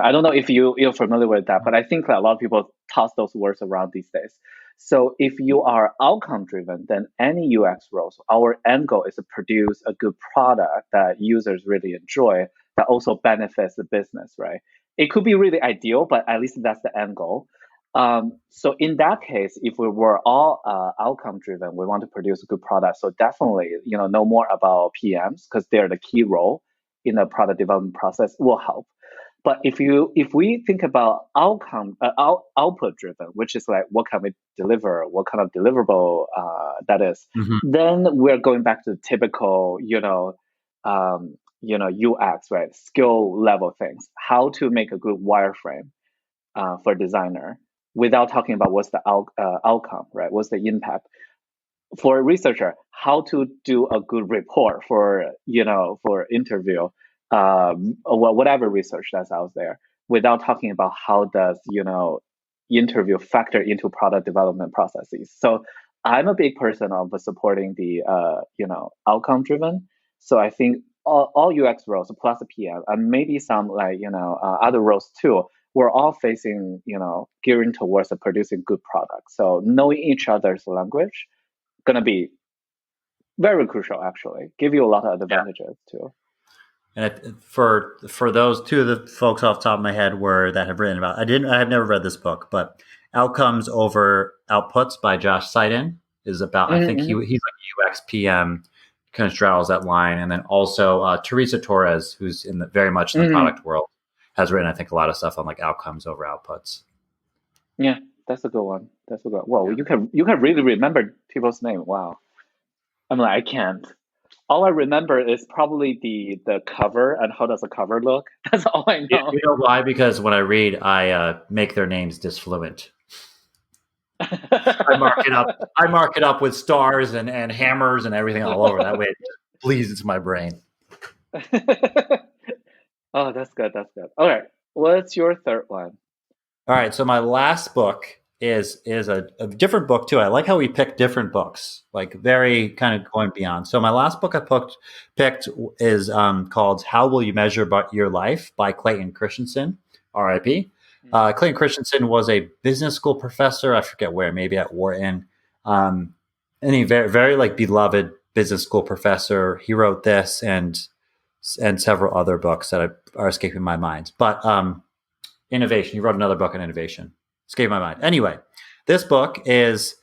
I don't know if you're familiar with that, but I think that a lot of people toss those words around these days. So if you are outcome driven, then any UX roles, our end goal is to produce a good product that users really enjoy that also benefits the business, right? It could be really ideal, but at least that's the end goal. So in that case, if we were all outcome driven, we want to produce a good product. So definitely, know more about PMs because they're the key role in the product development process will help. But if we think about output driven, which is like what can we deliver, what kind of deliverable that is, Mm-hmm. then we're going back to the typical, UX, right? Skill level things. How to make a good wireframe for a designer without talking about what's the outcome, right? What's the impact for a researcher? How to do a good report for interview, or whatever research that's out there, without talking about how does interview factor into product development processes. So I'm a big person of supporting the outcome driven. So I think all UX roles plus a PM and maybe some like other roles too, we're all facing gearing towards producing good products. So knowing each other's language gonna be very crucial. Actually, give you a lot of advantages too. And for those two of the folks off the top of my head were that have written about, I have never read this book, but Outcomes Over Outputs by Josh Seiden is about. I think Mm-hmm. he's like UX PM, kind of straddles that line, and then also Teresa Torres, who's very much in the Mm-hmm. product world, has written I think a lot of stuff on like outcomes over outputs. Yeah, that's a good one. That's a good. Well, Yeah. you can really remember people's name. Wow. I'm like I can't. All I remember is probably the cover and how does the cover look. That's all I know. You know why? Because when I read, I make their names disfluent. I mark it up. I mark it up with stars and hammers and everything all over. That way it bleeds into my brain. Oh, that's good. That's good. All right. What's your third one? All right. So my last book is a different book too. I like how we pick different books, like very kind of going beyond. So my last book I picked is called "How Will You Measure Your Life" by Clayton Christensen, R.I.P. Clayton Christensen was a business school professor. I forget where, maybe at Wharton. Um, and he very, very like beloved business school professor. He wrote this and several other books that are escaping my mind. But innovation. He wrote another book on innovation. Escaping my mind. Anyway, this book is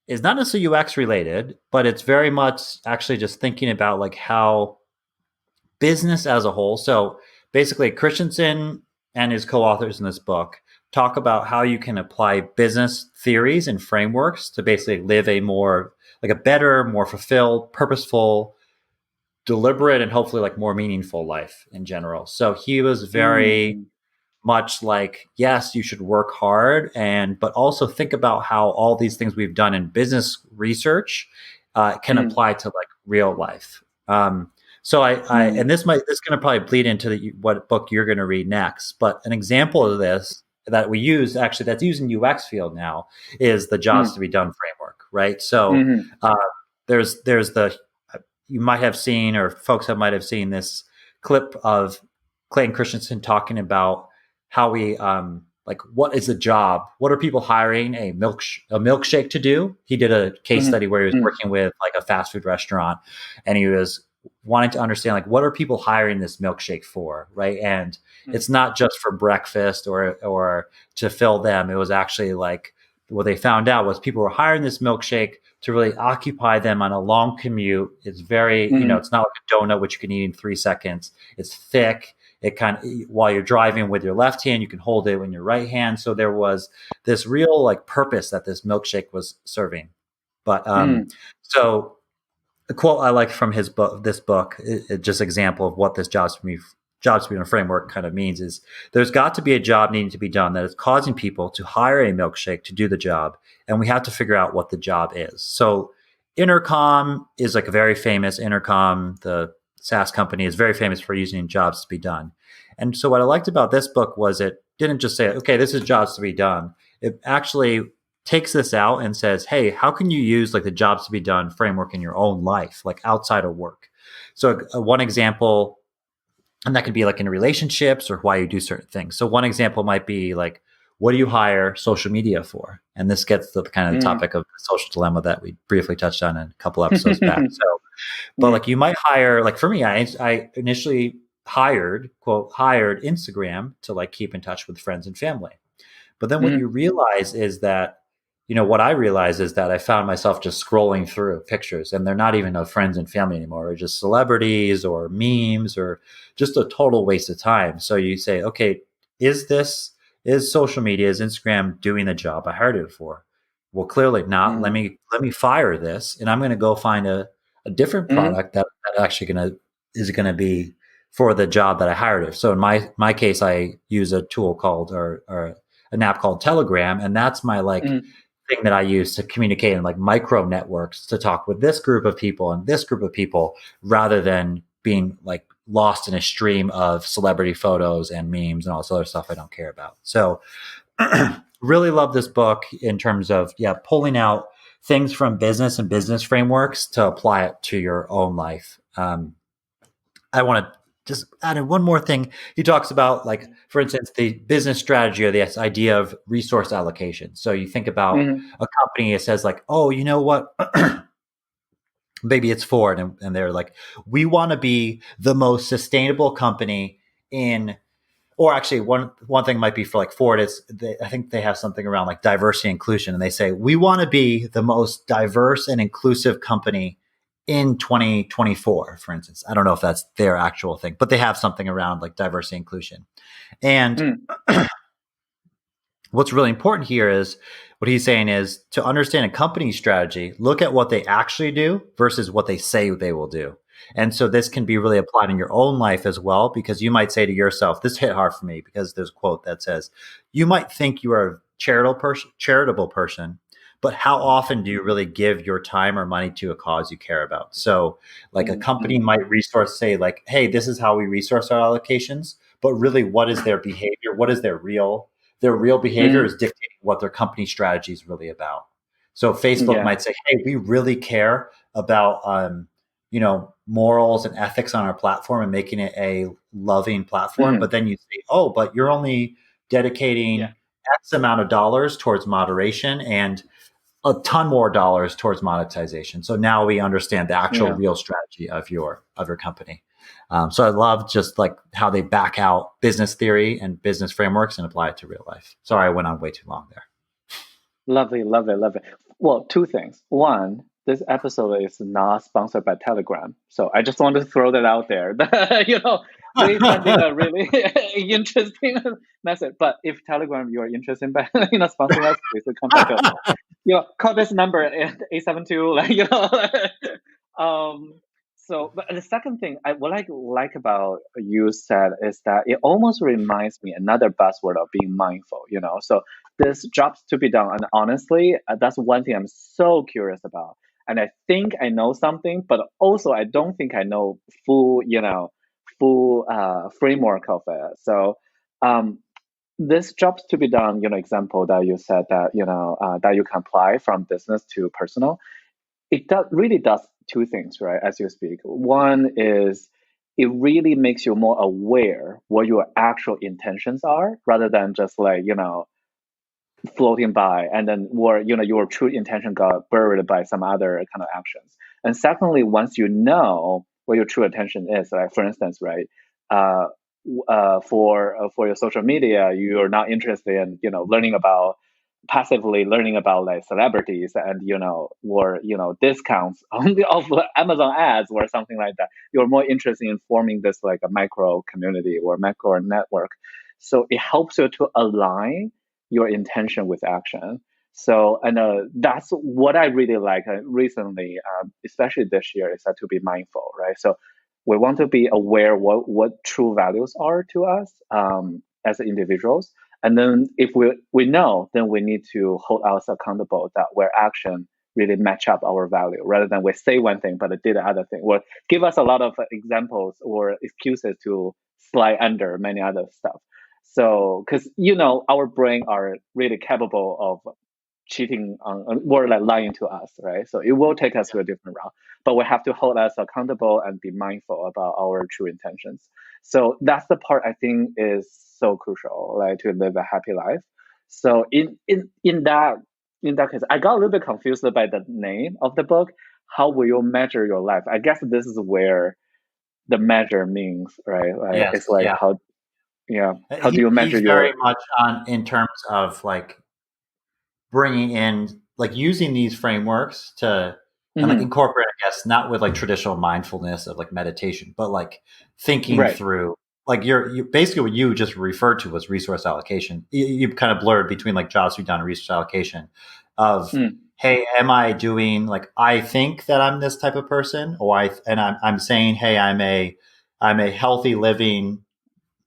not necessarily UX related, but it's very much actually just thinking about like how business as a whole. So basically, Christensen and his co-authors in this book talk about how you can apply business theories and frameworks to basically live a more like a better, more fulfilled, purposeful, deliberate, and hopefully like more meaningful life in general. So he was very much like, yes, you should work hard, but also think about how all these things we've done in business research can apply to like real life. So and this going to probably bleed into what book you're going to read next. But an example of this that we use actually that's used in UX field now is the jobs to be done framework, right? So there's the you might have seen, or folks might have seen this clip of Clayton Christensen talking about how we like what is a job? What are people hiring a milkshake to do? He did a case study where he was working with like a fast food restaurant, and he was wanting to understand like what are people hiring this milkshake for, right? And it's not just for breakfast or to fill them. It was actually like what they found out was people were hiring this milkshake to really occupy them on a long commute. It's very, it's not like a donut, which you can eat in 3 seconds. It's thick. It kind of, while you're driving with your left hand, you can hold it in your right hand. So there was this real like purpose that this milkshake was serving. But so the quote I like from this book, just example of what this jobs to be done framework kind of means is there's got to be a job needing to be done that is causing people to hire a milkshake to do the job. And we have to figure out what the job is. So Intercom is like a very famous the SaaS company is very famous for using jobs to be done. And so what I liked about this book was it didn't just say, okay, this is jobs to be done. It actually takes this out and says, hey, how can you use like the jobs to be done framework in your own life, like outside of work? So one example, and that could be like in relationships or why you do certain things. So one example might be like, what do you hire social media for? And this gets to the kind of topic of the social dilemma that we briefly touched on in a couple episodes back. So, but like you might hire, like for me, I initially hired Instagram to like keep in touch with friends and family. But then what you realize is that, what I realized is that I found myself just scrolling through pictures and they're not even of friends and family anymore. They're just celebrities or memes or just a total waste of time. So you say, okay, is social media, is Instagram doing the job I hired it for? Well, clearly not. Let me fire this, and I'm going to go find a different product that actually is going to be for the job that I hired it. So in my case, I use a tool called or an app called Telegram, and that's my thing that I use to communicate in like micro networks to talk with this group of people and this group of people, rather than being like lost in a stream of celebrity photos and memes and all this other stuff I don't care about. So really love this book in terms of, pulling out things from business and business frameworks to apply it to your own life. I want to just add in one more thing. He talks about, like, for instance, the business strategy or this idea of resource allocation. So you think about a company, it says like, oh, you know what? Maybe it's Ford, and they're like, we want to be the most sustainable company or actually one thing might be for like Ford is I think they have something around like diversity and inclusion. And they say, we want to be the most diverse and inclusive company in 2024, for instance. I don't know if that's their actual thing, but they have something around like diversity and inclusion. And what's really important here is what he's saying is to understand a company's strategy, look at what they actually do versus what they say they will do. And so this can be really applied in your own life as well, because you might say to yourself, this hit hard for me because there's a quote that says, you might think you are a charitable person, but how often do you really give your time or money to a cause you care about? So like a company might say like, hey, this is how we resource our allocations, but really what is their behavior? What is their real behavior is dictating what their company strategy is really about. So Facebook might say, hey, we really care about, morals and ethics on our platform and making it a loving platform. But then you say, oh, but you're only dedicating X amount of dollars towards moderation. And a ton more dollars towards monetization. So now we understand the actual real strategy of your company. So I love just like how they back out business theory and business frameworks and apply it to real life. Sorry, I went on way too long there. Lovely, lovely, lovely. Well, two things. One, this episode is not sponsored by Telegram, so I just want to throw that out there. They sending a really interesting message. But if Telegram you are interested in, sponsoring us, please contact us. Call this number at 872. So, but the second thing what I like about you said is that it almost reminds me another buzzword of being mindful. So this jobs to be done, and honestly, that's one thing I'm so curious about. And I think I know something, but also I don't think I know full framework of it. So, this jobs to be done, example that you said that that you can apply from business to personal. It really does two things, right? As you speak, one is it really makes you more aware what your actual intentions are, rather than just like floating by, and then your true intention got buried by some other kind of actions. And secondly, once you know what your true intention is, like for instance, right, for your social media, you're not interested in passively learning about like celebrities and or discounts of Amazon ads or something like that. You're more interested in forming this like a micro community or macro network. So it helps you to align your intention with action. So, and that's what I really like recently, especially this year, is that to be mindful, right? So we want to be aware what true values are to us as individuals. And then if we know, then we need to hold ourselves accountable that where action really match up our value, rather than we say one thing but it did the other thing, or give us a lot of examples or excuses to slide under many other stuff. So, because our brain are really capable of cheating on or like lying to us, right? So it will take us to a different route, but we have to hold us accountable and be mindful about our true intentions. So that's the part I think is so crucial, like to live a happy life. So in that case, I got a little bit confused by the name of the book. How will you measure your life? I guess this is where the measure means, right? Like Yes, it's like how do you measure he's your very much on in terms of like bringing in like using these frameworks to and like incorporate, I guess, not with like traditional mindfulness of like meditation, but like thinking right. through like you basically what you just referred to was resource allocation. You kind of blurred between like jobs to be done and resource allocation of hey, am I doing like I think that I'm this type of person, or I'm saying hey, I'm a healthy living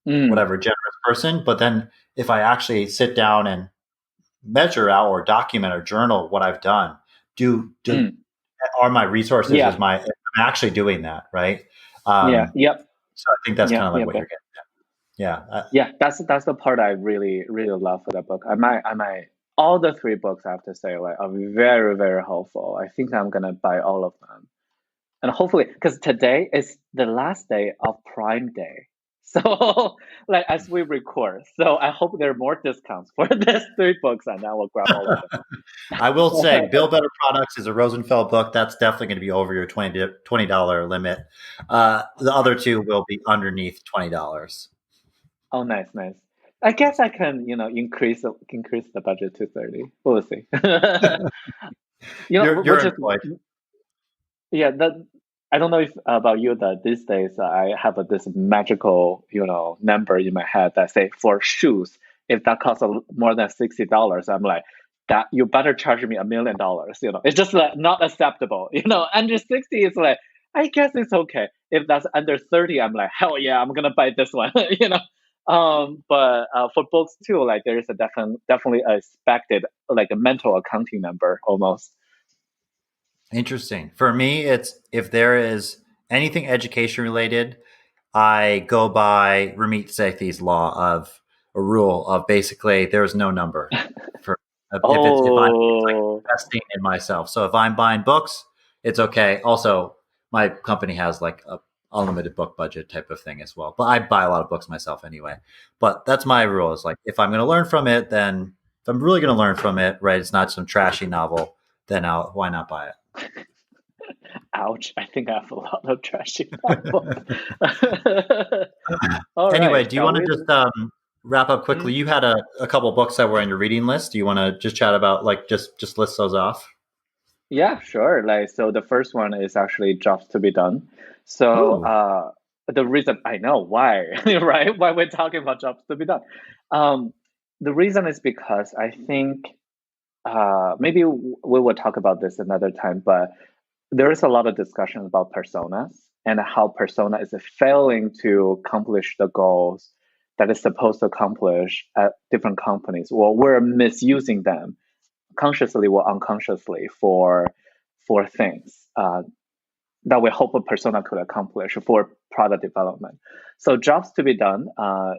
whatever generous person, but then if I actually sit down and measure out or document or journal what I've done, are my resources Yeah. am I actually doing that, right? Yep. So I think that's kind of like what yeah. you're getting at. Yeah, that's the part I really really love for the book. I might all the three books I have to say like are very very helpful. I think I'm gonna buy all of them, and hopefully because today is the last day of Prime Day, so like as we record, so I hope there are more discounts for these three books, and I will grab all of them. I will say, Build Better Products is a Rosenfeld book. That's definitely going to be over your $20 limit. The other two will be underneath $20. Oh, nice, nice. I guess I can, increase the budget to 30. We'll see. You're which is employed. yeah. That I don't know if about you that these days I have this magical, number in my head that say for shoes, if that costs more than $60, I'm like that you better charge me $1,000,000. It's just like not acceptable. Under 60 is like I guess it's okay. If that's under 30, I'm like hell yeah, I'm gonna buy this one. But for books too, like there is a definitely a expected like a mental accounting number almost. Interesting. For me, it's if there is anything education related, I go by Ramit Sethi's law of a rule of basically there's no number for if I'm like Oh, investing in myself. So if I'm buying books, it's okay. Also, my company has like a unlimited book budget type of thing as well. But I buy a lot of books myself anyway. But that's my rule. Is like if I'm going to learn from it, then if I'm really going to learn from it, right? It's not some trashy novel. then why not buy it? Ouch! I think I have a lot of trash in that book. All Anyway, right, do you shall want to we? just wrap up quickly? You had a couple books that were on your reading list. Do you want to just chat about like just list those off? Yeah, sure. So the first one is actually jobs to be done. So Ooh, the reason I know why, right? Why we're talking about jobs to be done. Um, the reason is because I think maybe we will talk about this another time, but there is a lot of discussion about personas and how persona is failing to accomplish the goals that it's supposed to accomplish at different companies, or we're misusing them consciously or unconsciously for things that we hope a persona could accomplish for product development. So jobs to be done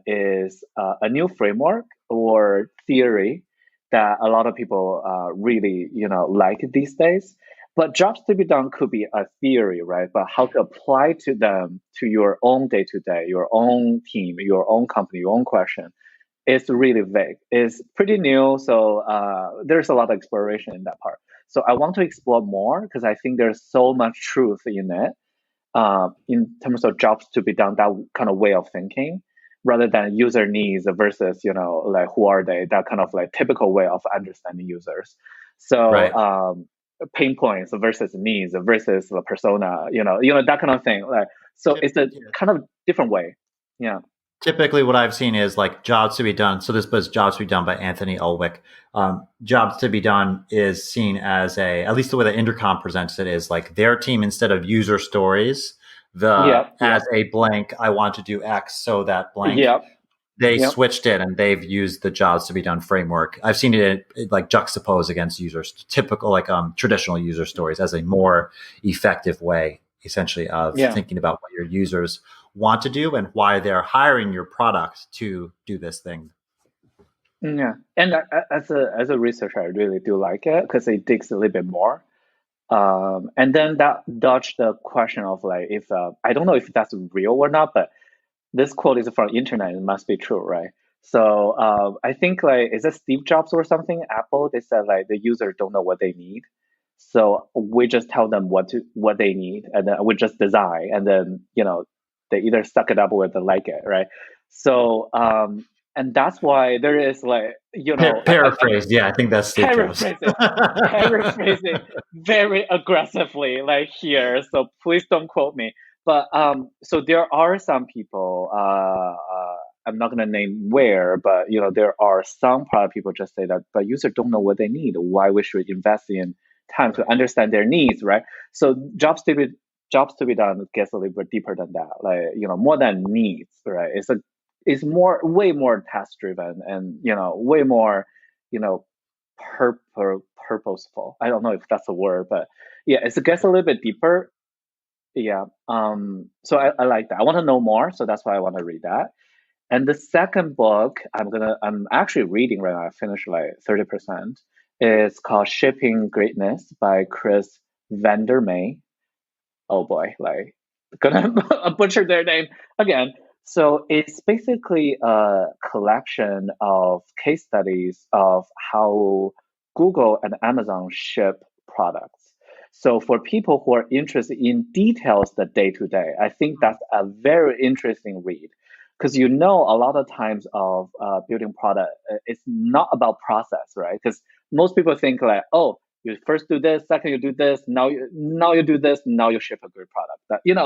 is a new framework or theory that a lot of people really like these days. But jobs to be done could be a theory, right? But how to apply to them to your own day to day, your own team, your own company, your own question, it's really vague. It's pretty new, so there's a lot of exploration in that part. So I want to explore more because I think there's so much truth in it, in terms of jobs to be done, that kind of way of thinking, rather than user needs versus like who are they, that kind of like typical way of understanding users. So right. pain points versus needs versus the persona, that kind of thing. Like so, it's a Yeah. kind of different way. Yeah. Typically, what I've seen is like jobs to be done. So this was Jobs to be done by Anthony Ulwick. Jobs to be done is seen as at least the way that Intercom presents it is like their team instead of user stories, the Yep. as Yep. a blank, I want to do X, so that blank. Yep. They Yep. switched it and they've used the jobs to be done framework. I've seen it like juxtaposed against users, typical like traditional user stories as a more effective way, essentially, of Yeah. thinking about what your users want to do and why they're hiring your product to do this thing. Yeah. And as a researcher, I really do like it because it digs a little bit more. And then that dodged the question of like if I don't know if that's real or not, but this quote is from internet. It must be true, right? So I think like is it Steve Jobs or something? Apple, they said like the users don't know what they need, so we just tell them what they need, and then we just design, and then they either suck it up or they like it, right? So and that's why there is like I'm Paraphrased, yeah, I think that's Steve Jobs. paraphrasing paraphrasing very aggressively like here, so please don't quote me. But so there are some people, I'm not going to name where, but there are some product people just say that but users don't know what they need, why we should invest in time to Right. understand their needs, right? So jobs to be done gets a little bit deeper than that, like more than needs, right? It's way more task driven, and way more you know purposeful. I don't know if that's a word, but yeah, it gets a little bit deeper. Yeah. So I like that. I want to know more, so that's why I want to read that. And the second book I'm actually reading right now, I finished like 30%. It's called Shipping Greatness by Chris Vandermeer. Oh boy, like gonna butcher their name again. So it's basically a collection of case studies of how Google and Amazon ship products. So for people who are interested in details the day to day, I think that's a very interesting read because a lot of times of building product, it's not about process, right? Because most people think like, oh, you first do this, second you do this, now you do this, now you ship a great product.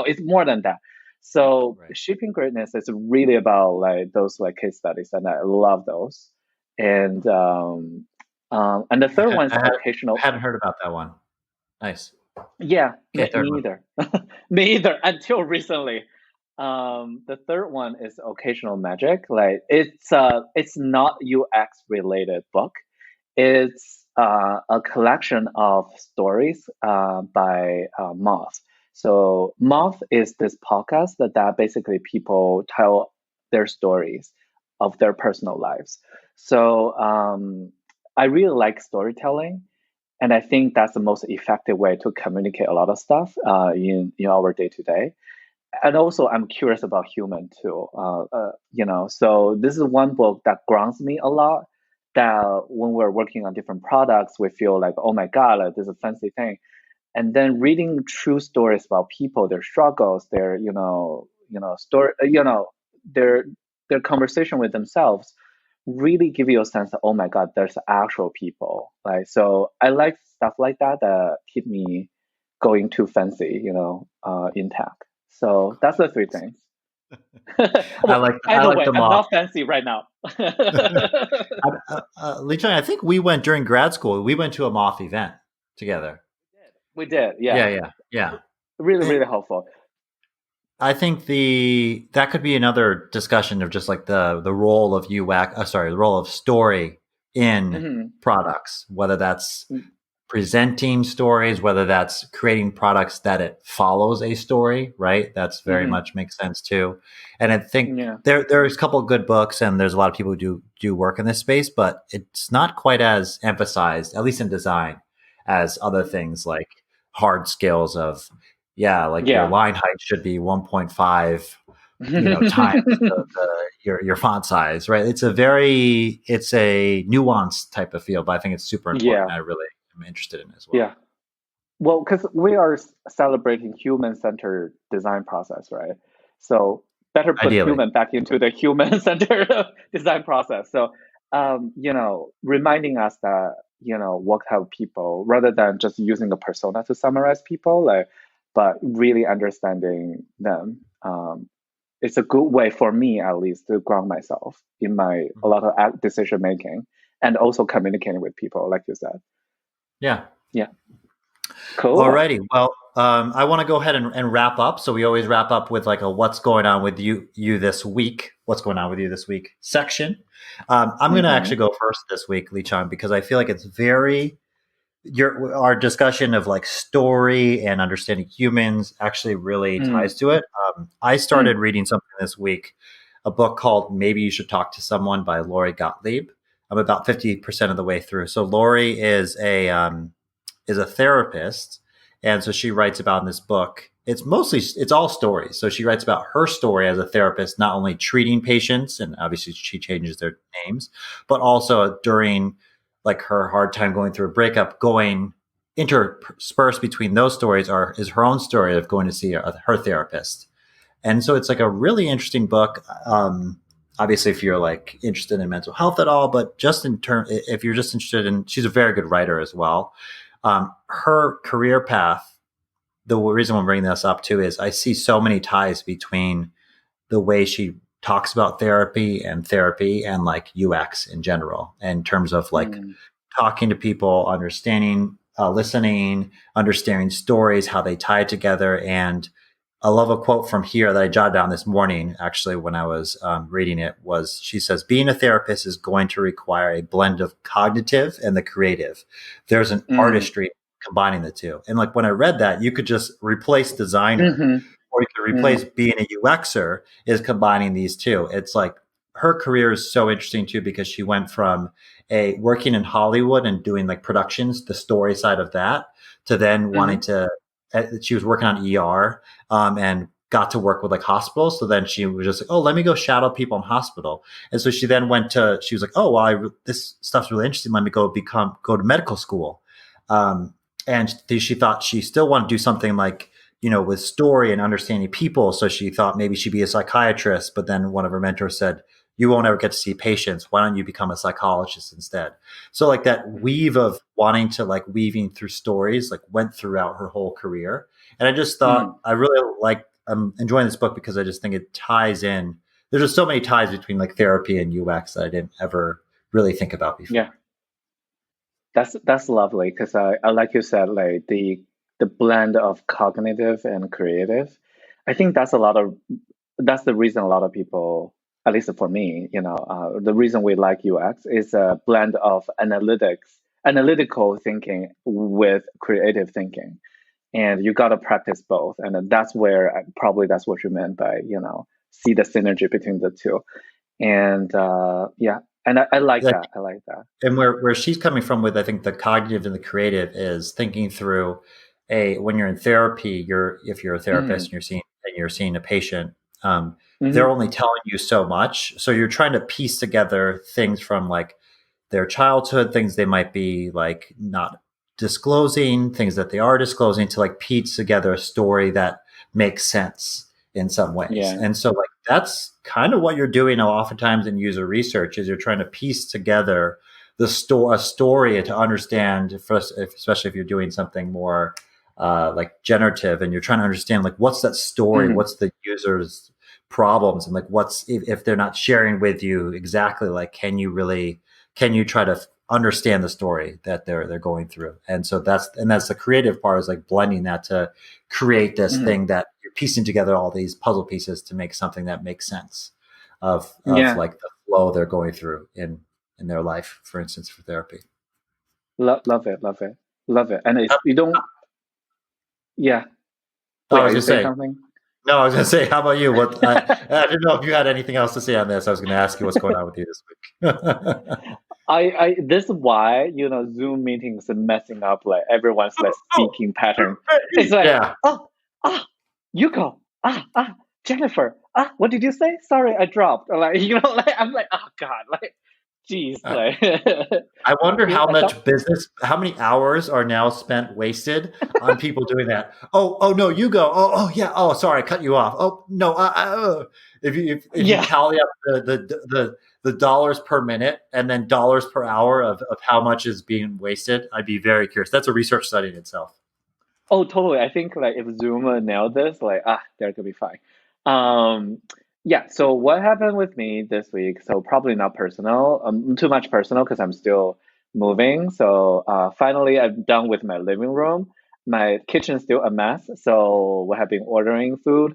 It's more than that. So Right. shipping greatness is really about like those like case studies, and I love those. And the third one is occasional. Hadn't heard about that one. Nice. Yeah, Okay, third me one. either. Me either until recently. The third one is occasional magic. Like it's not UX related book. It's a collection of stories by Moth. So Moth is this podcast that basically people tell their stories of their personal lives. So I really like storytelling, and I think that's the most effective way to communicate a lot of stuff in our day to day. And also, I'm curious about human too. So this is one book that grounds me a lot that when we're working on different products, we feel like, oh my God, like, this is a fancy thing. And then reading true stories about people, their struggles, their, story, their conversation with themselves really give you a sense of, oh my God, there's actual people. Like, so I like stuff like that that keep me going too fancy, intact. So that's the three things. I Well, like by I the like way, them I'm all. not fancy right now. Licheng, I think we went during grad school. We went to a moth event together. We did, Yeah, yeah. yeah. Really, And really helpful. I think that could be another discussion of just like the role of UX. The role of story in Hmm. products, whether that's presenting stories, whether that's creating products that it follows a story, right? That's very Hmm. much makes sense too. And I think Yeah. there's a couple of good books, and there's a lot of people who do work in this space, but it's not quite as emphasized, at least in design, as other things like hard skills of like your Yeah. line height should be 1.5 times your font size, right? It's a nuanced type of field, but I think it's super important. Yeah. I really am interested in it as well. Yeah. Well, because we are celebrating human-centered design process, right? So better put Ideally. human back into the human-centered design process. So, reminding us that, what type of people, rather than just using a persona to summarize people, like, but really understanding them. It's a good way for me, at least, to ground myself in a lot of decision making and also communicating with people, like you said. Yeah. Yeah. Cool. Alrighty. Well, I want to go ahead and wrap up. So we always wrap up with like a "What's going on with you this week?" What's going on with you this week section. I'm going to actually Mm-hmm. go first this week, Licheng, because I feel like it's very our discussion of like story and understanding humans actually really ties Mm. to it. I started Mm. reading something this week, a book called "Maybe You Should Talk to Someone" by Lori Gottlieb. I'm about 50% of the way through. So Lori is a therapist, and so she writes about in this book. It's all stories. So she writes about her story as a therapist, not only treating patients, and obviously she changes their names, but also during like her hard time going through a breakup, going interspersed between those stories is her own story of going to see her therapist. And so it's like a really interesting book. Obviously, if you're like interested in mental health at all, but just if you're just interested in, she's a very good writer as well. Her career path, the reason I'm bringing this up too is I see so many ties between the way she talks about therapy and like UX in general, in terms of like Mm. talking to people, understanding, listening, understanding stories, how they tie together. And I love a quote from here that I jotted down this morning, actually, when I was reading it, was she says, being a therapist is going to require a blend of cognitive and the creative. There's an Mm. artistry combining the two. And like when I read that, you could just replace designer Mm-hmm. or you could replace Mm. being a UXer is combining these two. It's like her career is so interesting too, because she went from working in Hollywood and doing like productions, the story side of that, to then wanting Mm-hmm. to, she was working on ER and got to work with like hospitals. So then she was just like, oh, let me go shadow people in hospital. And so she then she was like, oh, well, this stuff's really interesting. Let me go to medical school. And she thought she still wanted to do something like, with story and understanding people. So she thought maybe she'd be a psychiatrist, but then one of her mentors said, you won't ever get to see patients. Why don't you become a psychologist instead? So like that weave of wanting to like weaving through stories, like went throughout her whole career. And I just Mm. thought I'm enjoying this book because I just think it ties in. There's just so many ties between like therapy and UX that I didn't ever really think about Yeah. before. That's lovely because I like you said, like the blend of cognitive and creative. I think that's the reason a lot of people, at least for me, the reason we like UX is a blend of analytical thinking with creative thinking, and you got to practice both, and that's where probably that's what you meant by see the synergy between the two, and yeah, and I like Like, that. I like that. and where she's coming from with, I think, the cognitive and the creative is thinking through when you're in therapy, if you're a therapist Mm. and you're seeing a patient, they're Hmm. only telling you so much. So you're trying to piece together things from like their childhood, things they might be like not disclosing, things that they are disclosing, to like piece together a story that makes sense in some ways. Yeah. And so like that's kind of what you're doing oftentimes in user research, is you're trying to piece together a story to understand, especially if you're doing something more like generative, and you're trying to understand like what's that story, Mm-hmm. what's the user's problems, and like what's, if they're not sharing with you exactly, like can you try to understand the story that they're going through. And so that's the creative part, is like blending that to create this Mm-hmm. thing that you're piecing together all these puzzle pieces to make something that makes sense of Yeah. like the flow they're going through in their life, for instance, for therapy. Love it. Love it. Love it. And Uh, you don't. Yeah. I Wait, was are you gonna saying say, something? no, I was gonna say, how about you? I didn't know if you had anything else to say on this. I was gonna ask you what's going on with you this week. This is why, Zoom meetings are messing up like everyone's like Oh, speaking pattern. It's like, yeah. oh, Yuko, Jennifer, what did you say? Sorry, I dropped. Or like, like I'm like, oh God, like, geez, I, like, I wonder how some, much how many hours are now spent wasted on people doing that. Oh no, you go. Oh yeah. Oh, sorry, I cut you off. Oh no. If you yeah. tally up the dollars per minute and then dollars per hour of how much is being wasted, I'd be very curious. That's a research study in itself. Oh, totally. I think like if Zoom nailed this, like they're gonna be fine. Um, yeah. So what happened with me this week? So probably not personal, too much personal because I'm still moving. So finally, I'm done with my living room. My kitchen's still a mess, so we have been ordering food.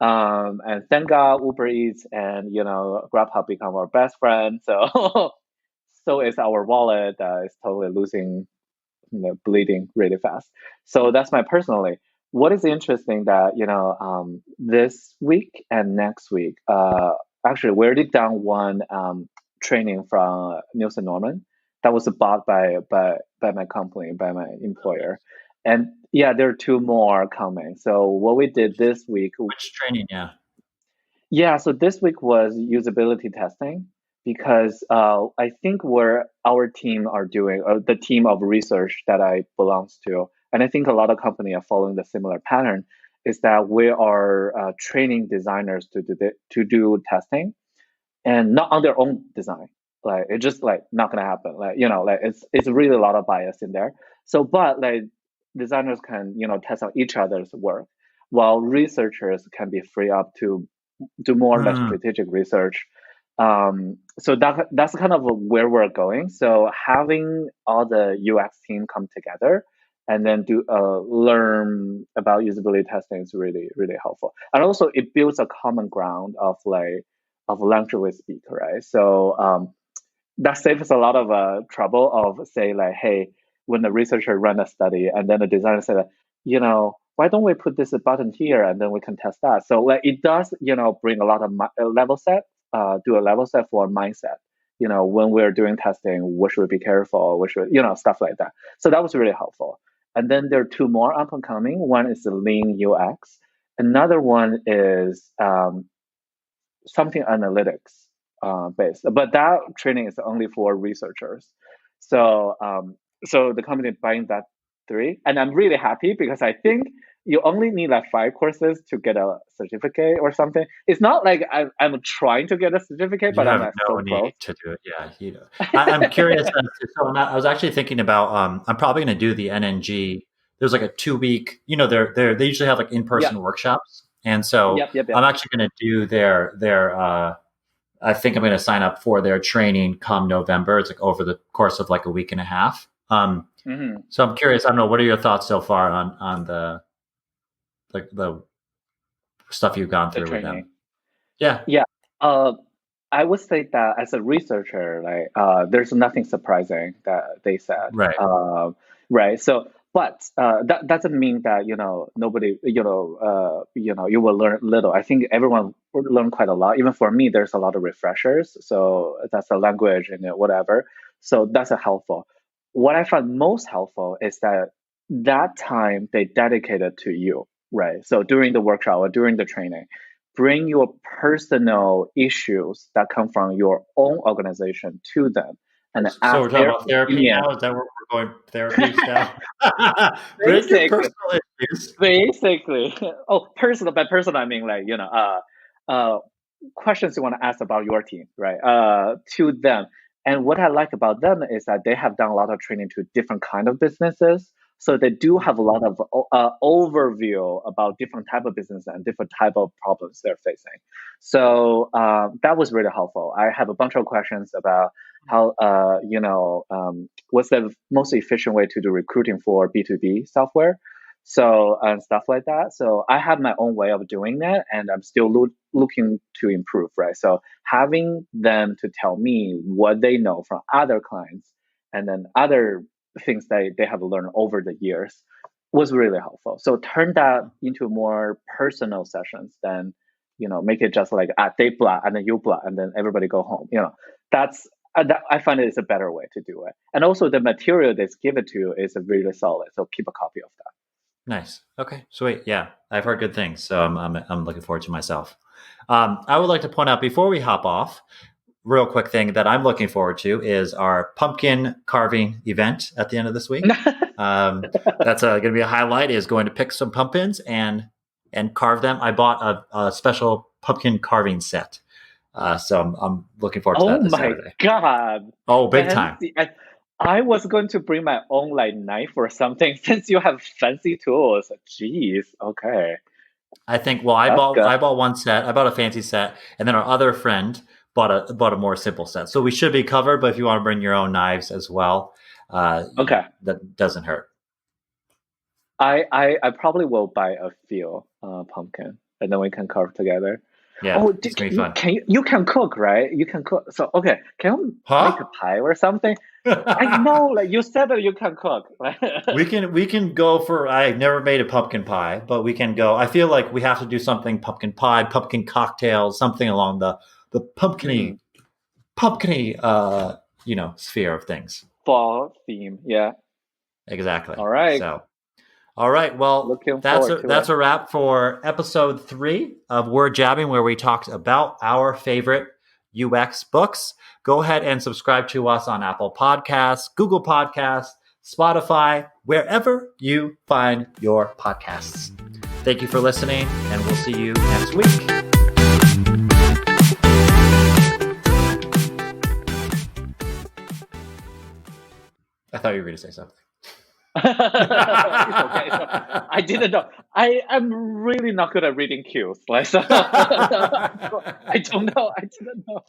And thank God Uber Eats and Grubhub become our best friend. So so is our wallet that is totally losing, bleeding really fast. So that's my personally. What is interesting that this week and next week, actually we already done one training from Nielsen Norman that was bought by my company, by my employer, and yeah, there are two more coming. So what we did this week, Which training? Yeah. yeah, so this week was usability testing because I think where our team are doing, or the team of research that I belongs to, and I think a lot of companies are following the similar pattern, is that we are training designers to do testing and not on their own design. Like it's just like not gonna happen. Like like it's really a lot of bias in there. So, but like designers can test out each other's work, while researchers can be free up to do more like Mm. strategic research. So that's kind of where we're going. So having all the UX team come together and then do learn about usability testing is really really helpful. And also it builds a common ground of language we speak, right? So that saves a lot of trouble of say like, hey, when the researcher run a study and then the designer said, why don't we put this button here and then we can test that? So like it does, bring a lot of level set, do a level set for mindset. When we're doing testing, what should we be careful? What should, stuff like that. So that was really helpful. And then there are two more up and coming. One is the lean UX. Another one is something analytics based, but that training is only for researchers. So so the company buying that three, and I'm really happy because I think you only need like 5 courses to get a certificate or something. It's not like I'm trying to get a certificate, You but I'm have like no so need close. to do it. Yeah, I'm curious. So I was actually thinking about. I'm probably going to do the NNG. There's like a 2 week. They usually have like in person Yep, workshops, and so yep. I'm actually going to do their. I think I'm going to sign up for their training come November. It's like over the course of like a week and a half. hmm So I'm curious. I don't know. What are your thoughts so far on the stuff you've gone the through with them? training. Yeah. Yeah. Uh, I would say that as a researcher, like there's nothing surprising that they said, Right. right? So, but that doesn't mean that nobody, you will learn little. I think everyone will learn quite a lot. Even for me, there's a lot of refreshers. So that's a language and whatever. So that's a helpful. What I find most helpful is that time they dedicated to you, right? So during the workshop or during the training bring your personal issues that come from your own organization to them and So ask we're talking their about therapy opinion. now? Is that where we're going? Therapy now? Bring your Basically, personal issues. basically. Oh, personal. By personal, I mean like questions you want to ask about your team, right? To them. And what I like about them is that they have done a lot of training to different kind of businesses. So they do have a lot of overview about different type of business and different type of problems they're facing. So that was really helpful. I have a bunch of questions about how what's the most efficient way to do recruiting for B2B software, so and stuff like that. So I have my own way of doing that, and I'm still looking to improve, right? So having them to tell me what they know from other clients and then other things that they have learned over the years was really helpful. So turn that into more personal sessions than make it just like they blah and then you blah and then everybody go home. That's I find it is a better way to do it. And also the material that's given to you is really solid. So keep a copy of that. Nice. Okay. Sweet. Yeah, I've heard good things, so I'm looking forward to myself. I would like to point out before we hop off, real quick thing that I'm looking forward to is our pumpkin carving event at the end of this week. That's going to be a highlight. Is going to pick some pumpkins and carve them. I bought a special pumpkin carving set, so I'm looking forward to that this Saturday. God! Oh, big time! I was going to bring my own like knife or something since you have fancy tools. Jeez. Okay. I think. Well, I bought one set. I bought a fancy set, and then our other friend bought a more simple set. So we should be covered. But if you want to bring your own knives as well, okay, that doesn't hurt. I probably will buy a few pumpkin, and then we can carve together. Yeah, it's gonna be fun. You can cook, right? You can cook. So okay, can you make a pie or something? I know, like you said that you can cook. we can go for. I've never made a pumpkin pie, but we can go. I feel like we have to do something pumpkin pie, pumpkin cocktails, something along the pumpkiny sphere of things. Fall theme, yeah. Exactly. All right. So. All right. Well, that's a wrap for episode 3 of We're Jabbing, where we talked about our favorite UX books. Go ahead and subscribe to us on Apple Podcasts, Google Podcasts, Spotify, wherever you find your podcasts. Thank you for listening, and we'll see you next week. I thought you were going to say something. It's okay. I didn't know. I am really not good at reading cues. I don't know. I didn't know.